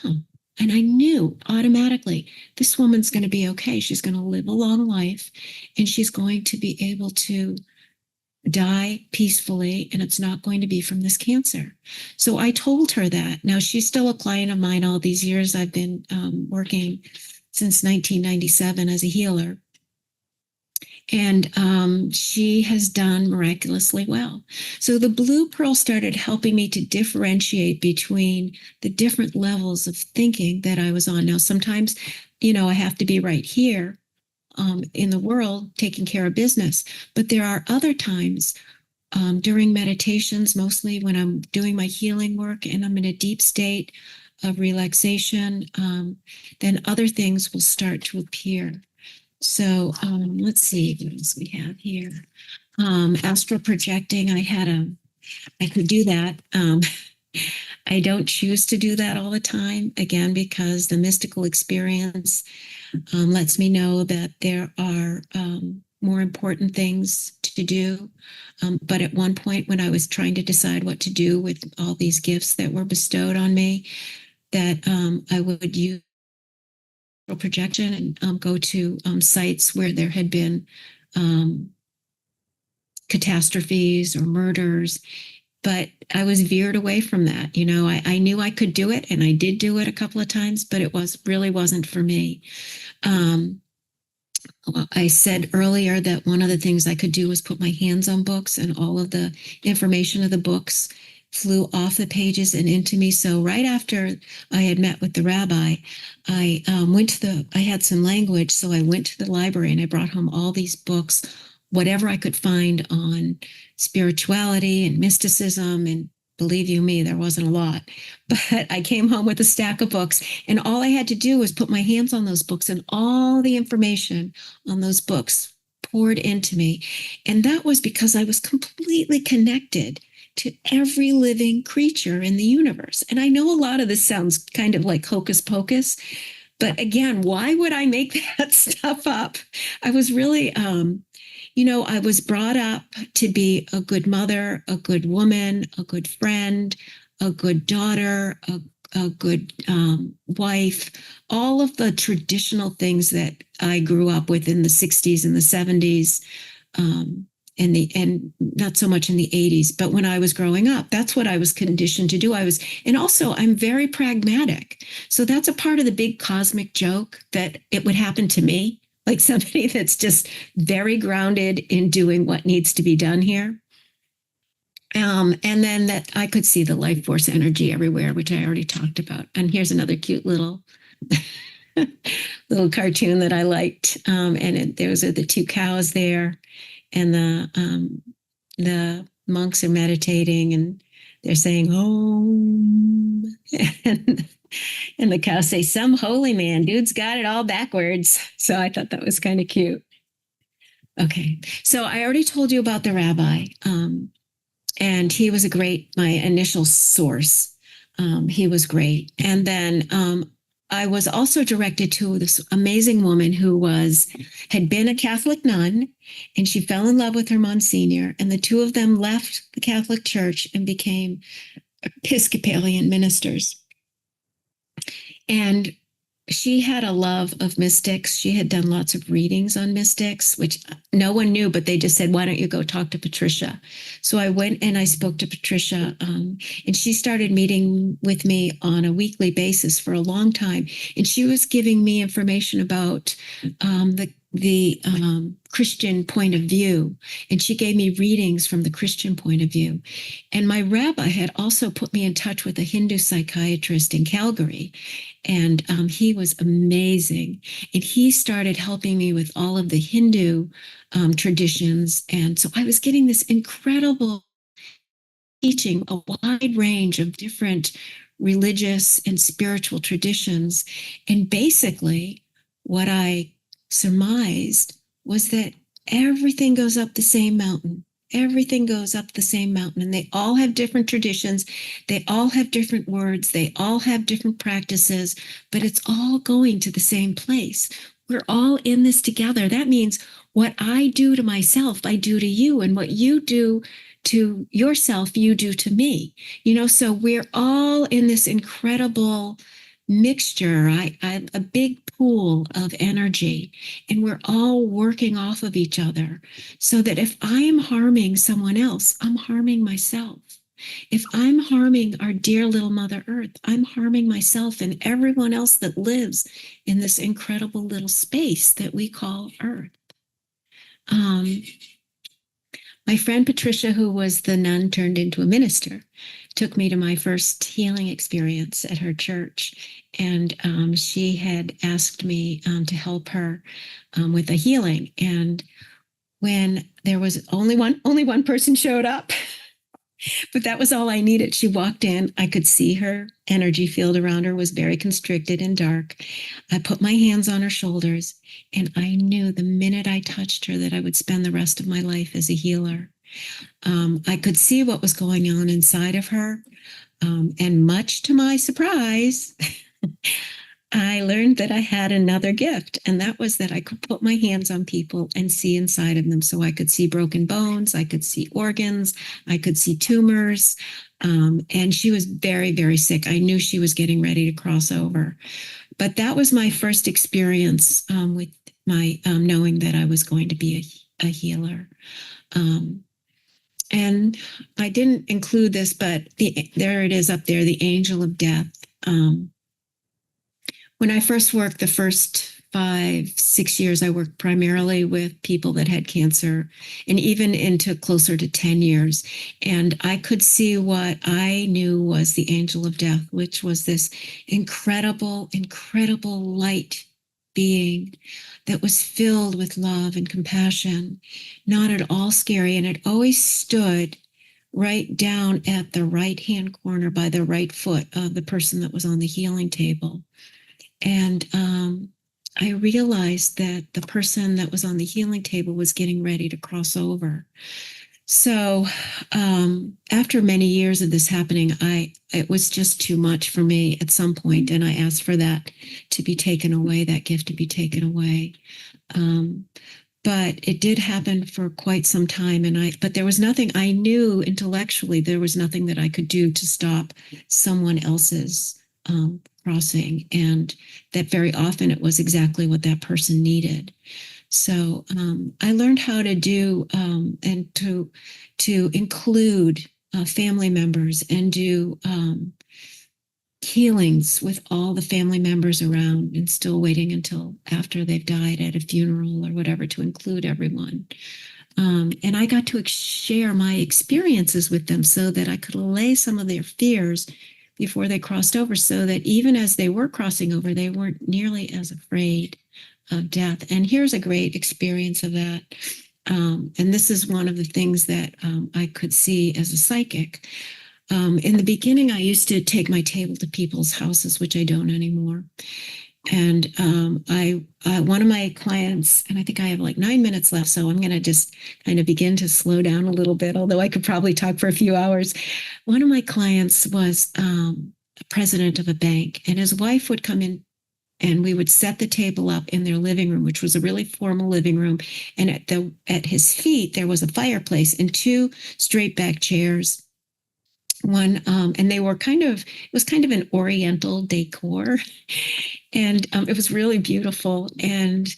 and I knew automatically, this woman's going to be okay. She's going to live a long life, and she's going to be able to die peacefully, and it's not going to be from this cancer. So I told her that. Now, she's still a client of mine all these years. I've been working since 1997 as a healer. And she has done miraculously well. So the blue pearl started helping me to differentiate between the different levels of thinking that I was on. Now, sometimes, I have to be right here in the world taking care of business. But there are other times during meditations, mostly when I'm doing my healing work and I'm in a deep state of relaxation, then other things will start to appear. So let's see what else we have here. Astral projecting, I could do that. I don't choose to do that all the time, again, because the mystical experience lets me know that there are more important things to do. But at one point when I was trying to decide what to do with all these gifts that were bestowed on me, that I would use projection and go to sites where there had been catastrophes or murders, but I was veered away from that. I knew I could do it, and I did do it a couple of times, but it really wasn't for me. I said earlier that one of the things I could do was put my hands on books, and all of the information of the books flew off the pages and into me. So right after I had met with the rabbi, I had some language, so I went to the library and I brought home all these books, whatever I could find on spirituality and mysticism. And believe you me, there wasn't a lot, but I came home with a stack of books, and all I had to do was put my hands on those books, and all the information on those books poured into me. And that was because I was completely connected to every living creature in the universe. And I know a lot of this sounds kind of like hocus pocus, but again, why would I make that stuff up? I was really, I was brought up to be a good mother, a good woman, a good friend, a good daughter, a good wife, all of the traditional things that I grew up with in the 60s and the 70s. And not so much in the 80s, but when I was growing up, that's what I was conditioned to do. And also I'm very pragmatic. So that's a part of the big cosmic joke that it would happen to me, like somebody that's just very grounded in doing what needs to be done here. And then that I could see the life force energy everywhere, which I already talked about. And here's another cute little little cartoon that I liked. Those are the two cows there, and the monks are meditating and they're saying "Om," and the cows say, "Some holy man, dude's got it all backwards." So I thought that was kind of cute. Okay, so I already told you about the rabbi, and he was my initial source. He was great, and then I was also directed to this amazing woman who had been a Catholic nun, and she fell in love with her Monsignor, and the two of them left the Catholic Church and became Episcopalian ministers. And she had a love of mystics. She had done lots of readings on mystics, which no one knew, but they just said, "Why don't you go talk to Patricia?" So I went and I spoke to Patricia, and she started meeting with me on a weekly basis for a long time. And she was giving me information about the Christian point of view. And she gave me readings from the Christian point of view. And my rabbi had also put me in touch with a Hindu psychiatrist in Calgary. And he was amazing. And he started helping me with all of the Hindu traditions. And so I was getting this incredible teaching, a wide range of different religious and spiritual traditions. And basically, what I surmised was that everything goes up the same mountain. Everything goes up the same mountain, and they all have different traditions. They all have different words. They all have different practices, but it's all going to the same place. We're all in this together. That means what I do to myself, I do to you, and what you do to yourself, you do to me. So we're all in this incredible mixture, a big pool of energy, and we're all working off of each other, so that if I am harming someone else, I'm harming myself. If I'm harming our dear little Mother Earth, I'm harming myself and everyone else that lives in this incredible little space that we call Earth. My friend Patricia, who was the nun turned into a minister, took me to my first healing experience at her church. And she had asked me to help her with a healing. And when there was only one person showed up, but that was all I needed. She walked in. I could see her energy field around her was very constricted and dark. I put my hands on her shoulders, and I knew the minute I touched her that I would spend the rest of my life as a healer. I could see what was going on inside of her. And much to my surprise, I learned that I had another gift, and that was that I could put my hands on people and see inside of them. So I could see broken bones, I could see organs, I could see tumors. And she was very, very sick. I knew she was getting ready to cross over. But that was my first experience with my knowing that I was going to be a healer. And I didn't include this, but there it is up there, the angel of death. When I first worked, the first 5-6 years, I worked primarily with people that had cancer, and even into closer to 10 years. And I could see what I knew was the angel of death, which was this incredible, incredible light being that was filled with love and compassion, not at all scary. And it always stood right down at the right-hand corner by the right foot of the person that was on the healing table. And I realized that the person that was on the healing table was getting ready to cross over. So after many years of this happening, it was just too much for me at some point, and I asked for that to be taken away, that gift to be taken away. But it did happen for quite some time, but there was nothing I knew intellectually. There was nothing that I could do to stop someone else's crossing, and that very often it was exactly what that person needed. So I learned how to do and to include family members and do healings with all the family members around, and still waiting until after they've died at a funeral or whatever to include everyone. And I got to share my experiences with them so that I could allay some of their fears before they crossed over, so that even as they were crossing over, they weren't nearly as afraid of death. And here's a great experience of that. And this is one of the things that I could see as a psychic. In the beginning, I used to take my table to people's houses, which I don't anymore. And one of my clients, and I think I have like 9 minutes left, so I'm going to just kind of begin to slow down a little bit, although I could probably talk for a few hours. One of my clients was a president of a bank, and his wife would come in, and we would set the table up in their living room, which was a really formal living room. And at his feet, there was a fireplace and two straight back chairs. And they were it was kind of an Oriental decor, and it was really beautiful. And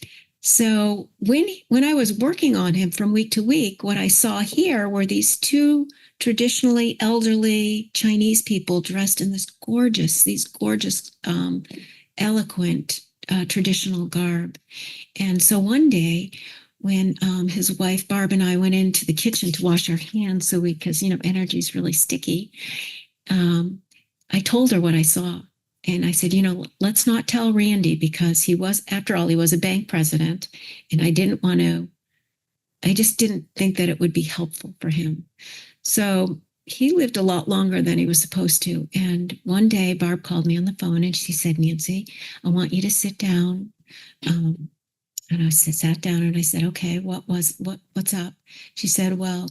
so when I was working on him from week to week, what I saw here were these two traditionally elderly Chinese people dressed in these gorgeous, eloquent, traditional garb. And so one day, when his wife Barb and I went into the kitchen to wash our hands, because energy is really sticky, I told her what I saw, and I said, let's not tell Randy, because after all, he was a bank president, and I just didn't think that it would be helpful for him. So he lived a lot longer than he was supposed to. And one day, Barb called me on the phone, and she said, Nancy, I want you to sit down. And I sat down, and I said, okay, what's up? She said, well,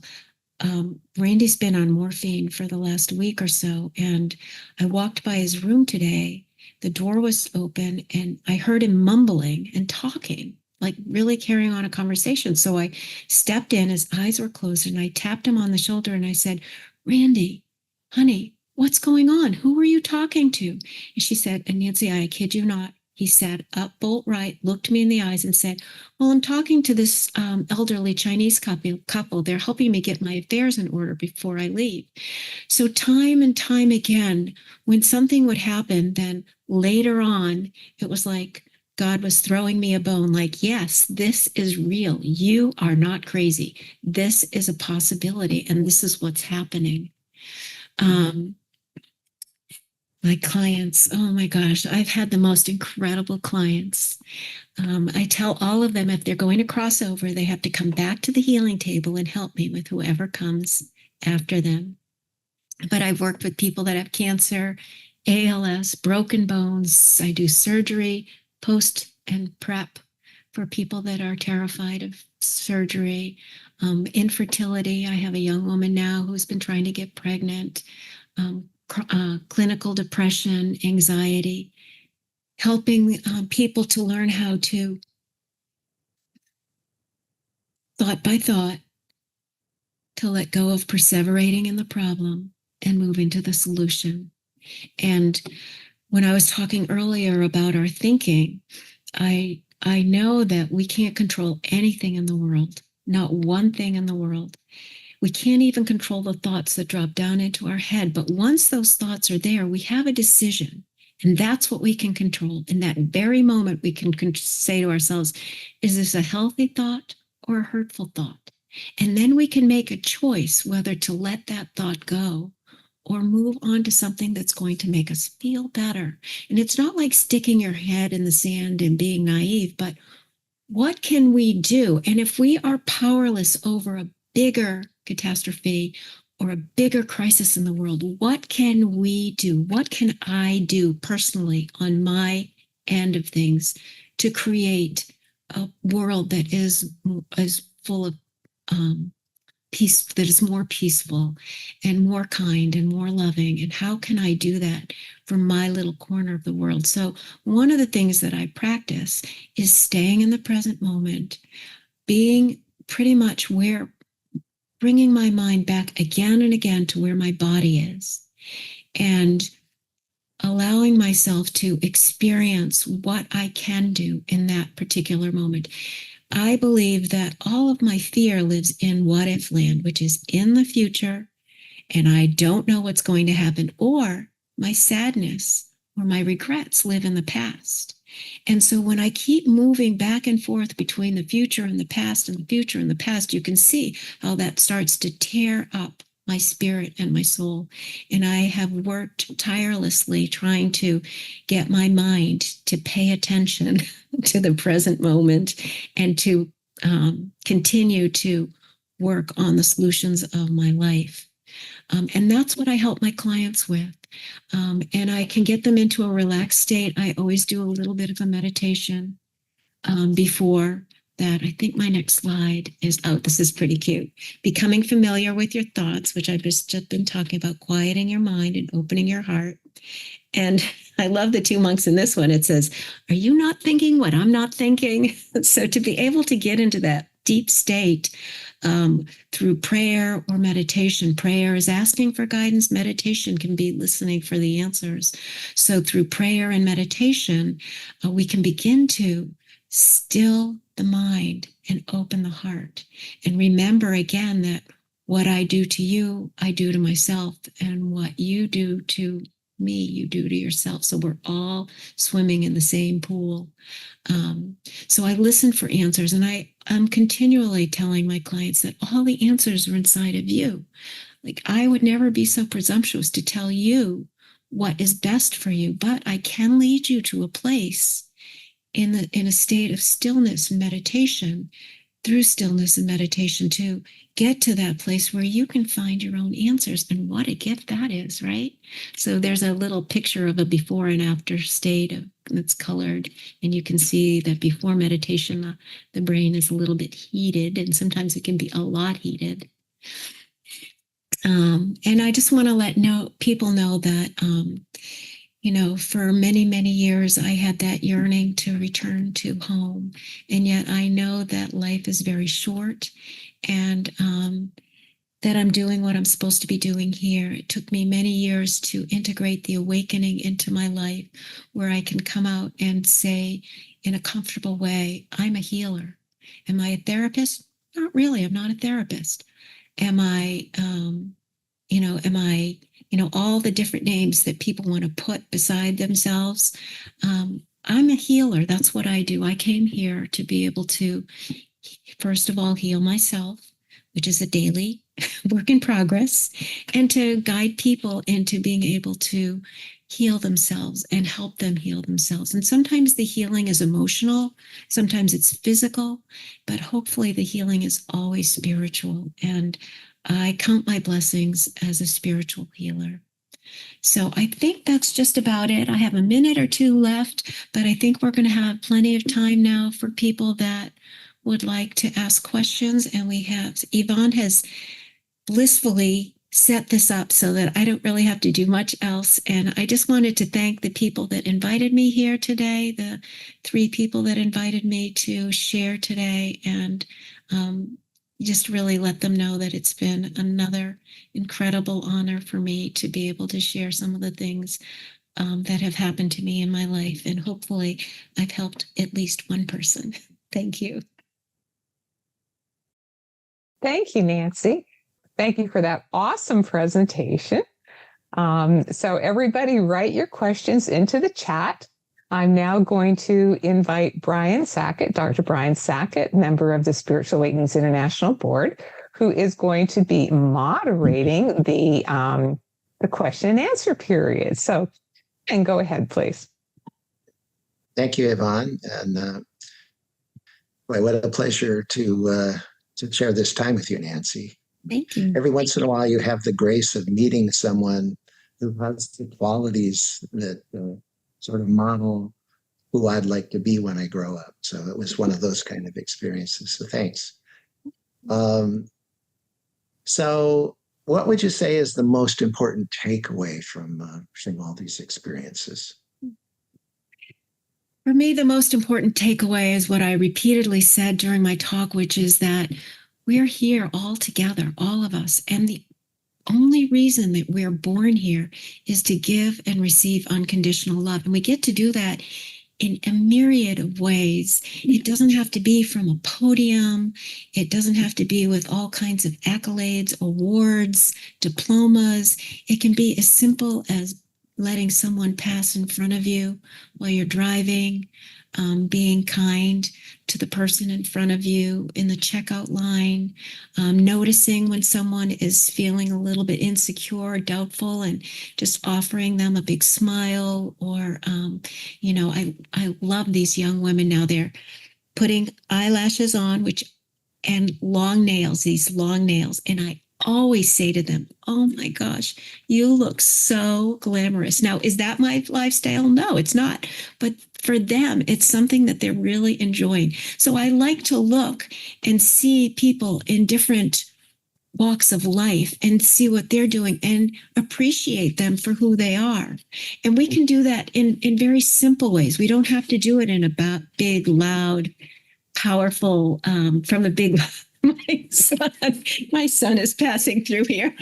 Randy's been on morphine for the last week or so. And I walked by his room today. The door was open, and I heard him mumbling and talking, like really carrying on a conversation. So I stepped in, his eyes were closed, and I tapped him on the shoulder, and I said, Randy, honey, what's going on? Who were you talking to? And she said, and Nancy, I kid you not, he sat up bolt right, looked me in the eyes, and said, well, I'm talking to this elderly Chinese couple. They're helping me get my affairs in order before I leave. So time and time again, when something would happen, then later on, it was like God was throwing me a bone, like, yes, this is real. You are not crazy. This is a possibility, and this is what's happening. My clients, oh my gosh, I've had the most incredible clients. I tell all of them, if they're going to cross over, they have to come back to the healing table and help me with whoever comes after them. But I've worked with people that have cancer, ALS, broken bones. I do surgery, post and prep for people that are terrified of surgery. Infertility. I have a young woman now who's been trying to get pregnant. Clinical depression, anxiety, helping people to learn how to, thought by thought, to let go of perseverating in the problem and move into the solution. And when I was talking earlier about our thinking, I know that we can't control anything in the world, not one thing in the world. We can't even control the thoughts that drop down into our head. But once those thoughts are there, we have a decision. And that's what we can control. In that very moment, we can say to ourselves, is this a healthy thought or a hurtful thought? And then we can make a choice whether to let that thought go or move on to something that's going to make us feel better. And it's not like sticking your head in the sand and being naive, but what can we do? And if we are powerless over a bigger catastrophe or a bigger crisis in the world, what can we do? What can I do personally on my end of things to create a world that is full of peace, that is more peaceful and more kind and more loving. And how can I do that for my little corner of the world? So one of the things that I practice is staying in the present moment, being pretty much where, bringing my mind back again and again to where my body is, and allowing myself to experience what I can do in that particular moment. I believe that all of my fear lives in what if land, which is in the future, and I don't know what's going to happen, or my sadness or my regrets live in the past. And so when I keep moving back and forth between the future and the past and the future and the past, you can see how that starts to tear up my spirit and my soul. And I have worked tirelessly trying to get my mind to pay attention to the present moment and to continue to work on the solutions of my life. And that's what I help my clients with. And I can get them into a relaxed state. I always do a little bit of a meditation before that. I think my next slide is, oh, this is pretty cute. Becoming familiar with your thoughts, which I've just been talking about, quieting your mind and opening your heart. And I love the two monks in this one. It says, are you not thinking what I'm not thinking? So to be able to get into that deep state through prayer or meditation. Prayer is asking for guidance. Meditation can be listening for the answers. So through prayer and meditation, we can begin to still the mind and open the heart. And remember again that what I do to you, I do to myself. And what you do to me, you do to yourself. So we're all swimming in the same pool. So I listen for answers, and I'm continually telling my clients that all the answers are inside of you. Like, I would never be so presumptuous to tell you what is best for you, but I can lead you to a place in a state of stillness and meditation, through stillness and meditation, to get to that place where you can find your own answers. And what a gift that is, right? So there's a little picture of a before and after state that's colored, and you can see that before meditation, the brain is a little bit heated, and sometimes it can be a lot heated. And I just want to let people know that for many, many years, I had that yearning to return to home. And yet I know that life is very short, and that I'm doing what I'm supposed to be doing here. It took me many years to integrate the awakening into my life, where I can come out and say in a comfortable way, I'm a healer. Am I a therapist? Not really. I'm not a therapist. Am I, all the different names that people want to put beside themselves? I'm a healer. That's what I do. I came here to be able to, first of all, heal myself, which is a daily work in progress, and to guide people into being able to heal themselves and help them heal themselves. And sometimes the healing is emotional, sometimes it's physical, but hopefully the healing is always spiritual. And I count my blessings as a spiritual healer. So I think that's just about it. I have a minute or two left, but I think we're going to have plenty of time now for people that would like to ask questions. And Yvonne has blissfully set this up so that I don't really have to do much else. And I just wanted to thank the people that invited me here today, the 3 people that invited me to share today, and just really let them know that it's been another incredible honor for me to be able to share some of the things that have happened to me in my life. And hopefully I've helped at least one person. Thank you. Thank you, Nancy. Thank you for that awesome presentation. So everybody write your questions into the chat. I'm now going to invite Brian Sackett, Dr. Brian Sackett, member of the Spiritual Awakenings International Board, who is going to be moderating the question and answer period. So, and go ahead, please. Thank you, Yvonne. And boy, what a pleasure to share this time with you, Nancy. Thank you. Every once in a while, you have the grace of meeting someone who has the qualities that sort of model who I'd like to be when I grow up. So it was one of those kind of experiences. So thanks. So, what would you say is the most important takeaway from all these experiences? For me, the most important takeaway is what I repeatedly said during my talk, which is that we're here all together, all of us. And the only reason that we're born here is to give and receive unconditional love. And we get to do that in a myriad of ways. It doesn't have to be from a podium. It doesn't have to be with all kinds of accolades, awards, diplomas. It can be as simple as letting someone pass in front of you while you're driving, being kind to the person in front of you in the checkout line, noticing when someone is feeling a little bit insecure or doubtful and just offering them a big smile. Or, I love these young women now. They're putting eyelashes on, and long nails, these long nails. And I always say to them, oh my gosh, you look so glamorous. Now, is that my lifestyle? No, it's not. But for them, it's something that they're really enjoying. So I like to look and see people in different walks of life and see what they're doing and appreciate them for who they are. And we can do that in very simple ways. We don't have to do it in a big, loud, powerful, from a big my son is passing through here.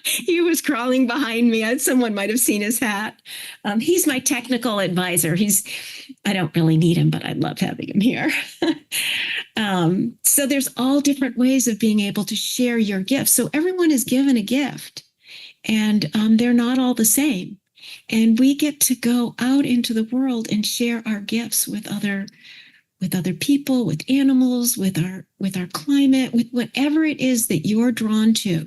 He was crawling behind me. Someone might have seen his hat. He's my technical advisor. I don't really need him, but I love having him here. So there's all different ways of being able to share your gifts. So everyone is given a gift, and they're not all the same. And we get to go out into the world and share our gifts with other people, with animals, with our climate, with whatever it is that you're drawn to.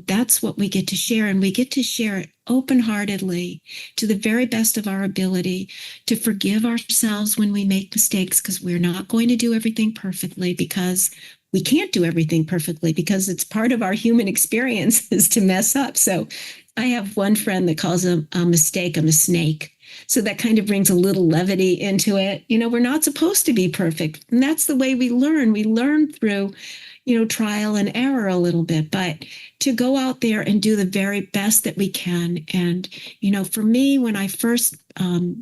That's what we get to share, and we get to share it open-heartedly to the very best of our ability, to forgive ourselves when we make mistakes, because we're not going to do everything perfectly, because we can't do everything perfectly, because it's part of our human experience is to mess up. So I have one friend that calls a mistake a snake. So that kind of brings a little levity into it. We're not supposed to be perfect. And that's the way we learn. We learn through, trial and error a little bit, but to go out there and do the very best that we can. And, for me, when I first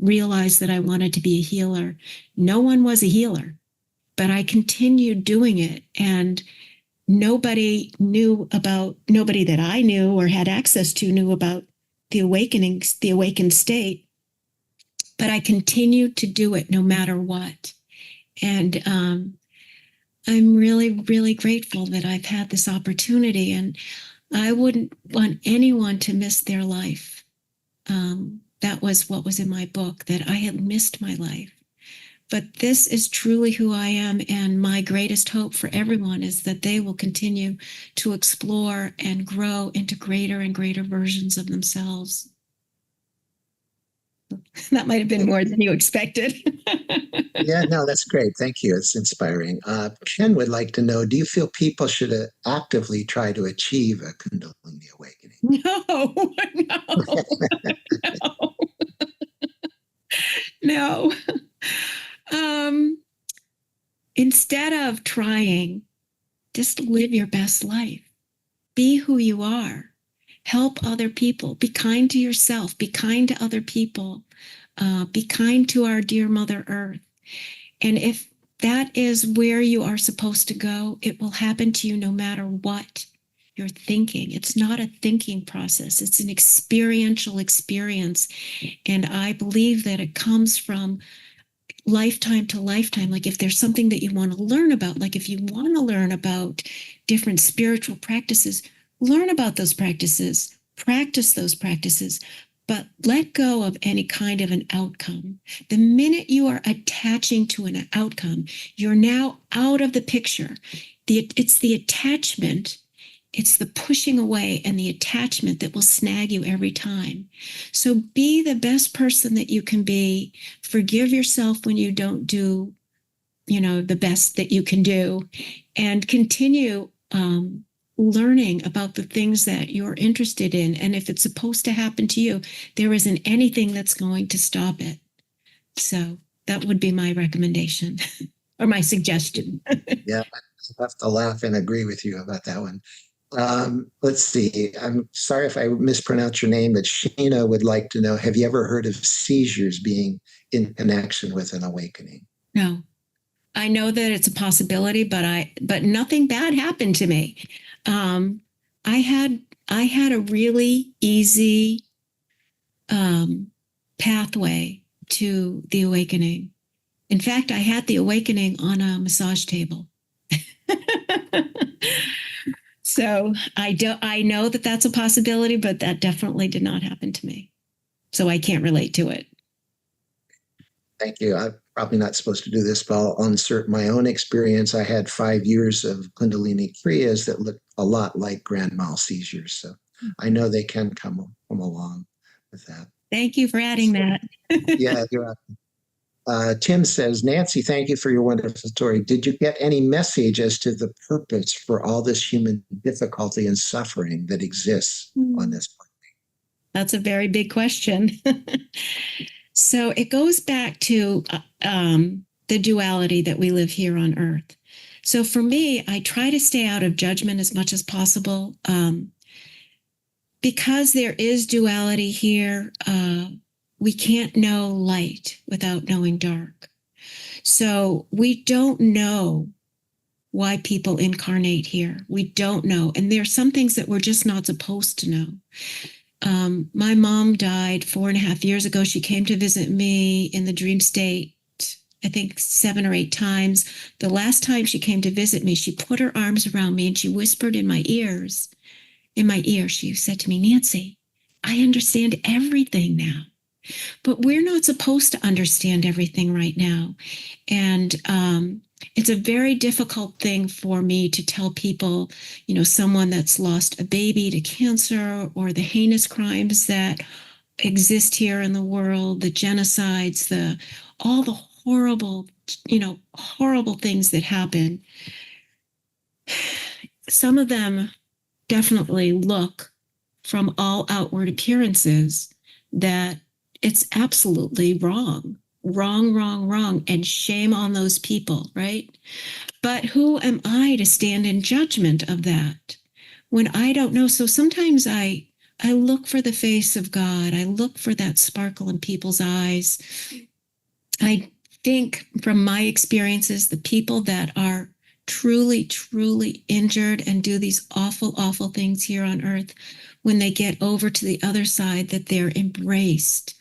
realized that I wanted to be a healer, no one was a healer, but I continued doing it. And nobody that I knew or had access to knew about the awakenings, the awakened state. But I continued to do it no matter what. And I'm really, really grateful that I've had this opportunity. And I wouldn't want anyone to miss their life. That was what was in my book, that I had missed my life. But this is truly who I am. And my greatest hope for everyone is that they will continue to explore and grow into greater and greater versions of themselves. That might have been more than you expected. Yeah, no, that's great. Thank you. It's inspiring. Ken would like to know, do you feel people should actively try to achieve a Kundalini awakening? No. Instead of trying, just live your best life. Be who you are. Help other people. Be kind to yourself. Be kind to other people. Be kind to our dear Mother Earth. And if that is where you are supposed to go, it will happen to you no matter what you're thinking. It's not a thinking process. It's an experiential experience. And I believe that it comes from lifetime to lifetime. Like if there's something that you want to learn about, like if you want to learn about different spiritual practices, learn about those practices, practice those practices, but let go of any kind of an outcome. The minute you are attaching to an outcome, you're now out of the picture. It's the attachment, it's the pushing away and the attachment that will snag you every time. So be the best person that you can be. Forgive yourself when you don't do, the best that you can do, and continue learning about the things that you're interested in. And if it's supposed to happen to you, there isn't anything that's going to stop it. So that would be my recommendation. or my suggestion. Yeah, I have to laugh and agree with you about that one. Let's see. I'm sorry if I mispronounced your name, but Sheena would like to know, have you ever heard of seizures being in connection with an awakening? No, I know that it's a possibility, but nothing bad happened to me. Um, I had a really easy pathway to the awakening. In fact, I had the awakening on a massage table. So I know that that's a possibility, but that definitely did not happen to me. So I can't relate to it. Thank you. I'm probably not supposed to do this, but I'll insert my own experience. I had 5 years of Kundalini Kriyas that looked a lot like grand mal seizures. So I know they can come along with that. Thank you for adding that. Yeah, you're welcome. Tim says, Nancy, thank you for your wonderful story. Did you get any message as to the purpose for all this human difficulty and suffering that exists on this planet? That's a very big question. So it goes back to the duality that we live here on Earth. So for me, I try to stay out of judgment as much as possible. Because there is duality here, we can't know light without knowing dark. So we don't know why people incarnate here. We don't know. And there are some things that we're just not supposed to know. My mom died 4.5 years ago. She came to visit me in the dream state, I think 7 or 8 times. The last time she came to visit me, she put her arms around me and she whispered in my ear, she said to me, Nancy, I understand everything now. But we're not supposed to understand everything right now. And it's a very difficult thing for me to tell people, someone that's lost a baby to cancer, or the heinous crimes that exist here in the world, the genocides, all the horrible, horrible things that happen. Some of them definitely look from all outward appearances that it's absolutely wrong, and shame on those people, right? But who am I to stand in judgment of that when I don't know? So sometimes I look for the face of God. I look for that sparkle in people's eyes. I think from my experiences, the people that are truly, truly injured and do these awful, awful things here on earth, when they get over to the other side, that they're embraced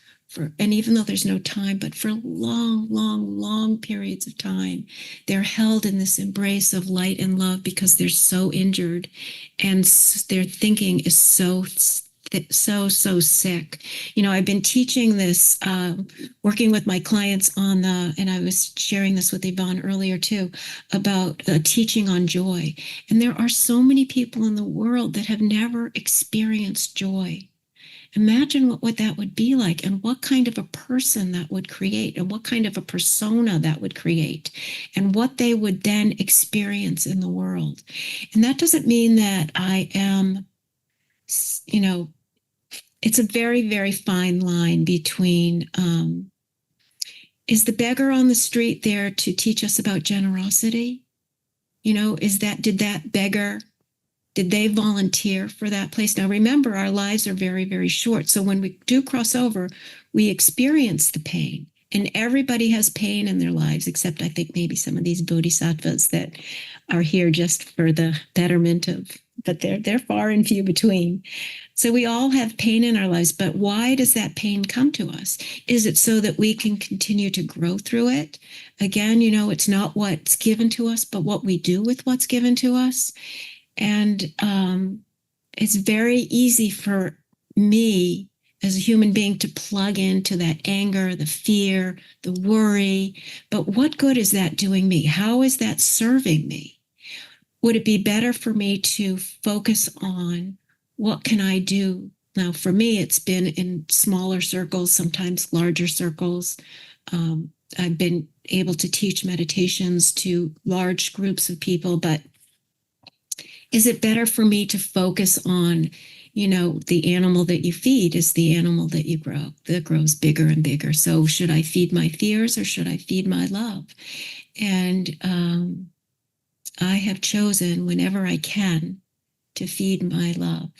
and even though there's no time, but for long, long, long periods of time, they're held in this embrace of light and love because they're so injured and their thinking is so sick. I've been teaching this, working with my clients and I was sharing this with Yvonne earlier too, about teaching on joy. And there are so many people in the world that have never experienced joy. Imagine what that would be like, and what kind of a person that would create, and what kind of a persona that would create, and what they would then experience in the world. And that doesn't mean that I am, it's a very, very fine line between, is the beggar on the street there to teach us about generosity? Did they volunteer for that place? Now, remember, our lives are very, very short. So when we do cross over, we experience the pain. And everybody has pain in their lives, except I think maybe some of these bodhisattvas that are here just for the betterment of, but they're far and few between. So we all have pain in our lives. But why does that pain come to us? Is it so that we can continue to grow through it? Again, it's not what's given to us, but what we do with what's given to us. And it's very easy for me as a human being to plug into that anger, the fear, the worry. But what good is that doing me? How is that serving me? Would it be better for me to focus on what can I do? Now, for me, it's been in smaller circles, sometimes larger circles. I've been able to teach meditations to large groups of people, but is it better for me to focus on the animal that you feed is the animal that grows bigger and bigger. So should I feed my fears or should I feed my love? And I have chosen whenever I can to feed my love,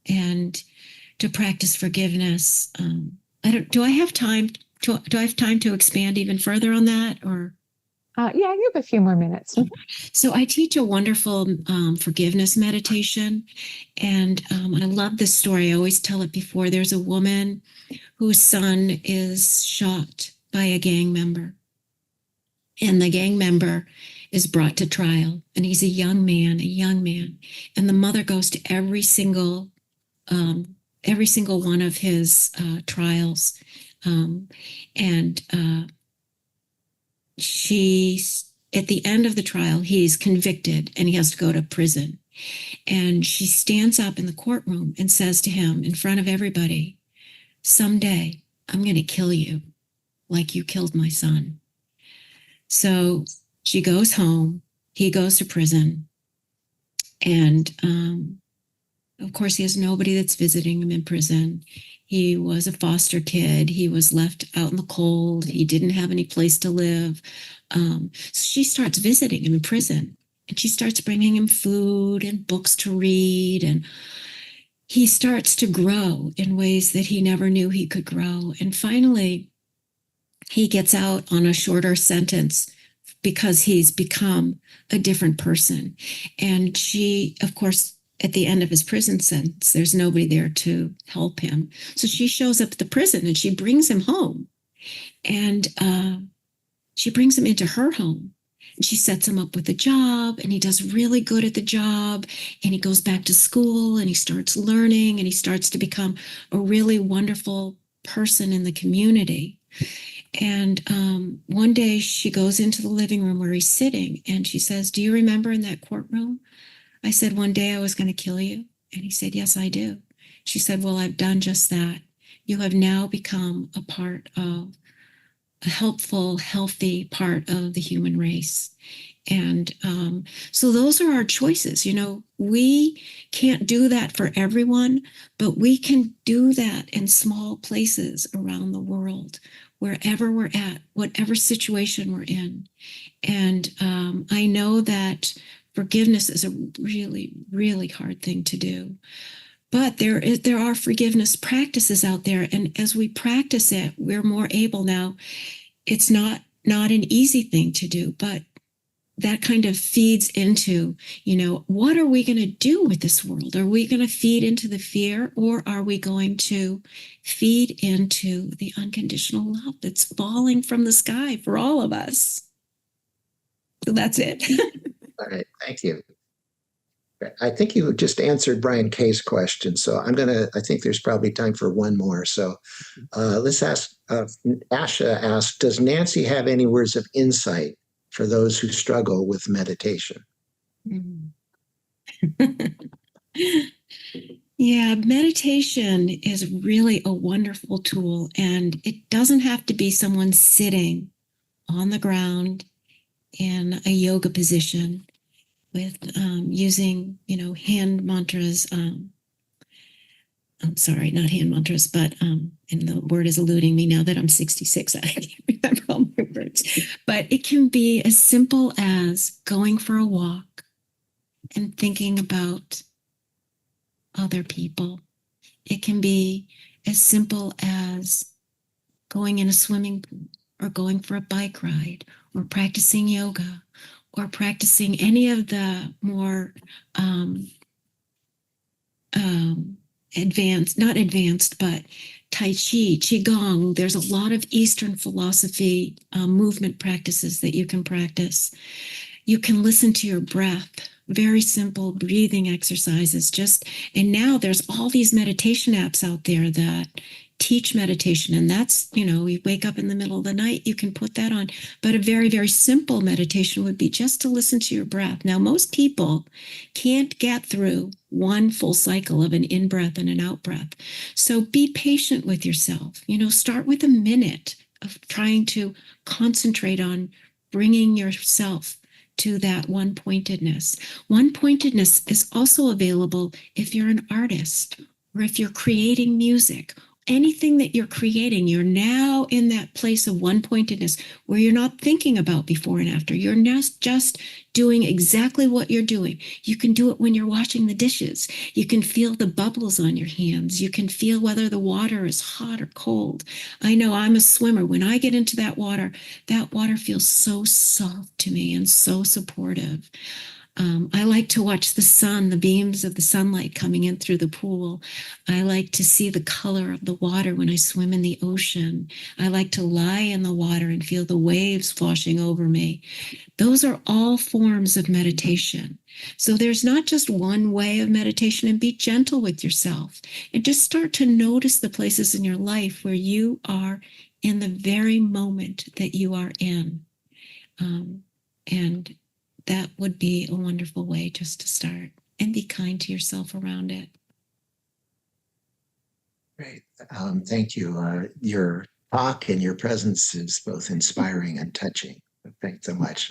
and to practice forgiveness. Do I have time to expand even further on that, or? Yeah, you have a few more minutes. So I teach a wonderful forgiveness meditation, and I love this story. I always tell it before. There's a woman whose son is shot by a gang member, and the gang member is brought to trial, and he's a young man, and the mother goes to every single one of his trials, and she's at the end of the trial, he's convicted and he has to go to prison. And she stands up in the courtroom and says to him in front of everybody, "Someday I'm going to kill you like you killed my son." So she goes home, he goes to prison, and of course, he has nobody that's visiting him in prison. He was a foster kid. He was left out in the cold. He didn't have any place to live. So she starts visiting him in prison, and she starts bringing him food and books to read. And he starts to grow in ways that he never knew he could grow. And finally, he gets out on a shorter sentence because he's become a different person. And she, of course, at the end of his prison sentence, there's nobody there to help him. So she shows up at the prison and she brings him home. And she brings him into her home. And she sets him up with a job, and he does really good at the job. And he goes back to school and he starts learning, and he starts to become a really wonderful person in the community. And one day she goes into the living room where he's sitting, and she says, "Do you remember in that courtroom I said one day I was going to kill you?" And he said, "Yes, I do." She said, "Well, I've done just that. You have now become a part of a helpful, healthy part of the human race." And so those are our choices. We can't do that for everyone, but we can do that in small places around the world, wherever we're at, whatever situation we're in. And I know that forgiveness is a really, really hard thing to do. But there are forgiveness practices out there. And as we practice it, we're more able now. It's not an easy thing to do, but that kind of feeds into, what are we going to do with this world? Are we going to feed into the fear, or are we going to feed into the unconditional love that's falling from the sky for all of us? So that's it. All right, thank you. I think you just answered Brian Kay's question, so I think there's probably time for one more. So let's ask, Asha asked, does Nancy have any words of insight for those who struggle with meditation? Yeah, meditation is really a wonderful tool, and it doesn't have to be someone sitting on the ground in a yoga position with using, hand mantras. I'm sorry, not hand mantras, but and the word is eluding me now that I'm 66. I can't remember all my words. But it can be as simple as going for a walk and thinking about other people. It can be as simple as going in a swimming pool, or going for a bike ride, or practicing yoga, or practicing any of the more not advanced, but Tai Chi, Qigong. There's a lot of Eastern philosophy movement practices that you can practice. You can listen to your breath, very simple breathing exercises. And now there's all these meditation apps out there that teach meditation. And that's, you wake up in the middle of the night, you can put that on. But a very, very simple meditation would be just to listen to your breath. Now, most people can't get through one full cycle of an in-breath and an out-breath. So be patient with yourself. Start with a minute of trying to concentrate on bringing yourself to that one pointedness. One pointedness is also available if you're an artist or if you're creating music. Anything that you're creating, you're now in that place of one pointedness where you're not thinking about before and after. You're just doing exactly what you're doing. You can do it when you're washing the dishes. You can feel the bubbles on your hands. You can feel whether the water is hot or cold. I know I'm a swimmer. When I get into that water feels so soft to me and so supportive. I like to watch the sun, the beams of the sunlight coming in through the pool. I like to see the color of the water when I swim in the ocean. I like to lie in the water and feel the waves washing over me. Those are all forms of meditation. So there's not just one way of meditation, and be gentle with yourself and just start to notice the places in your life where you are in the very moment that you are in. And that would be a wonderful way just to start, and be kind to yourself around it. Great. Thank you. Your talk and your presence is both inspiring and touching. Thanks so much.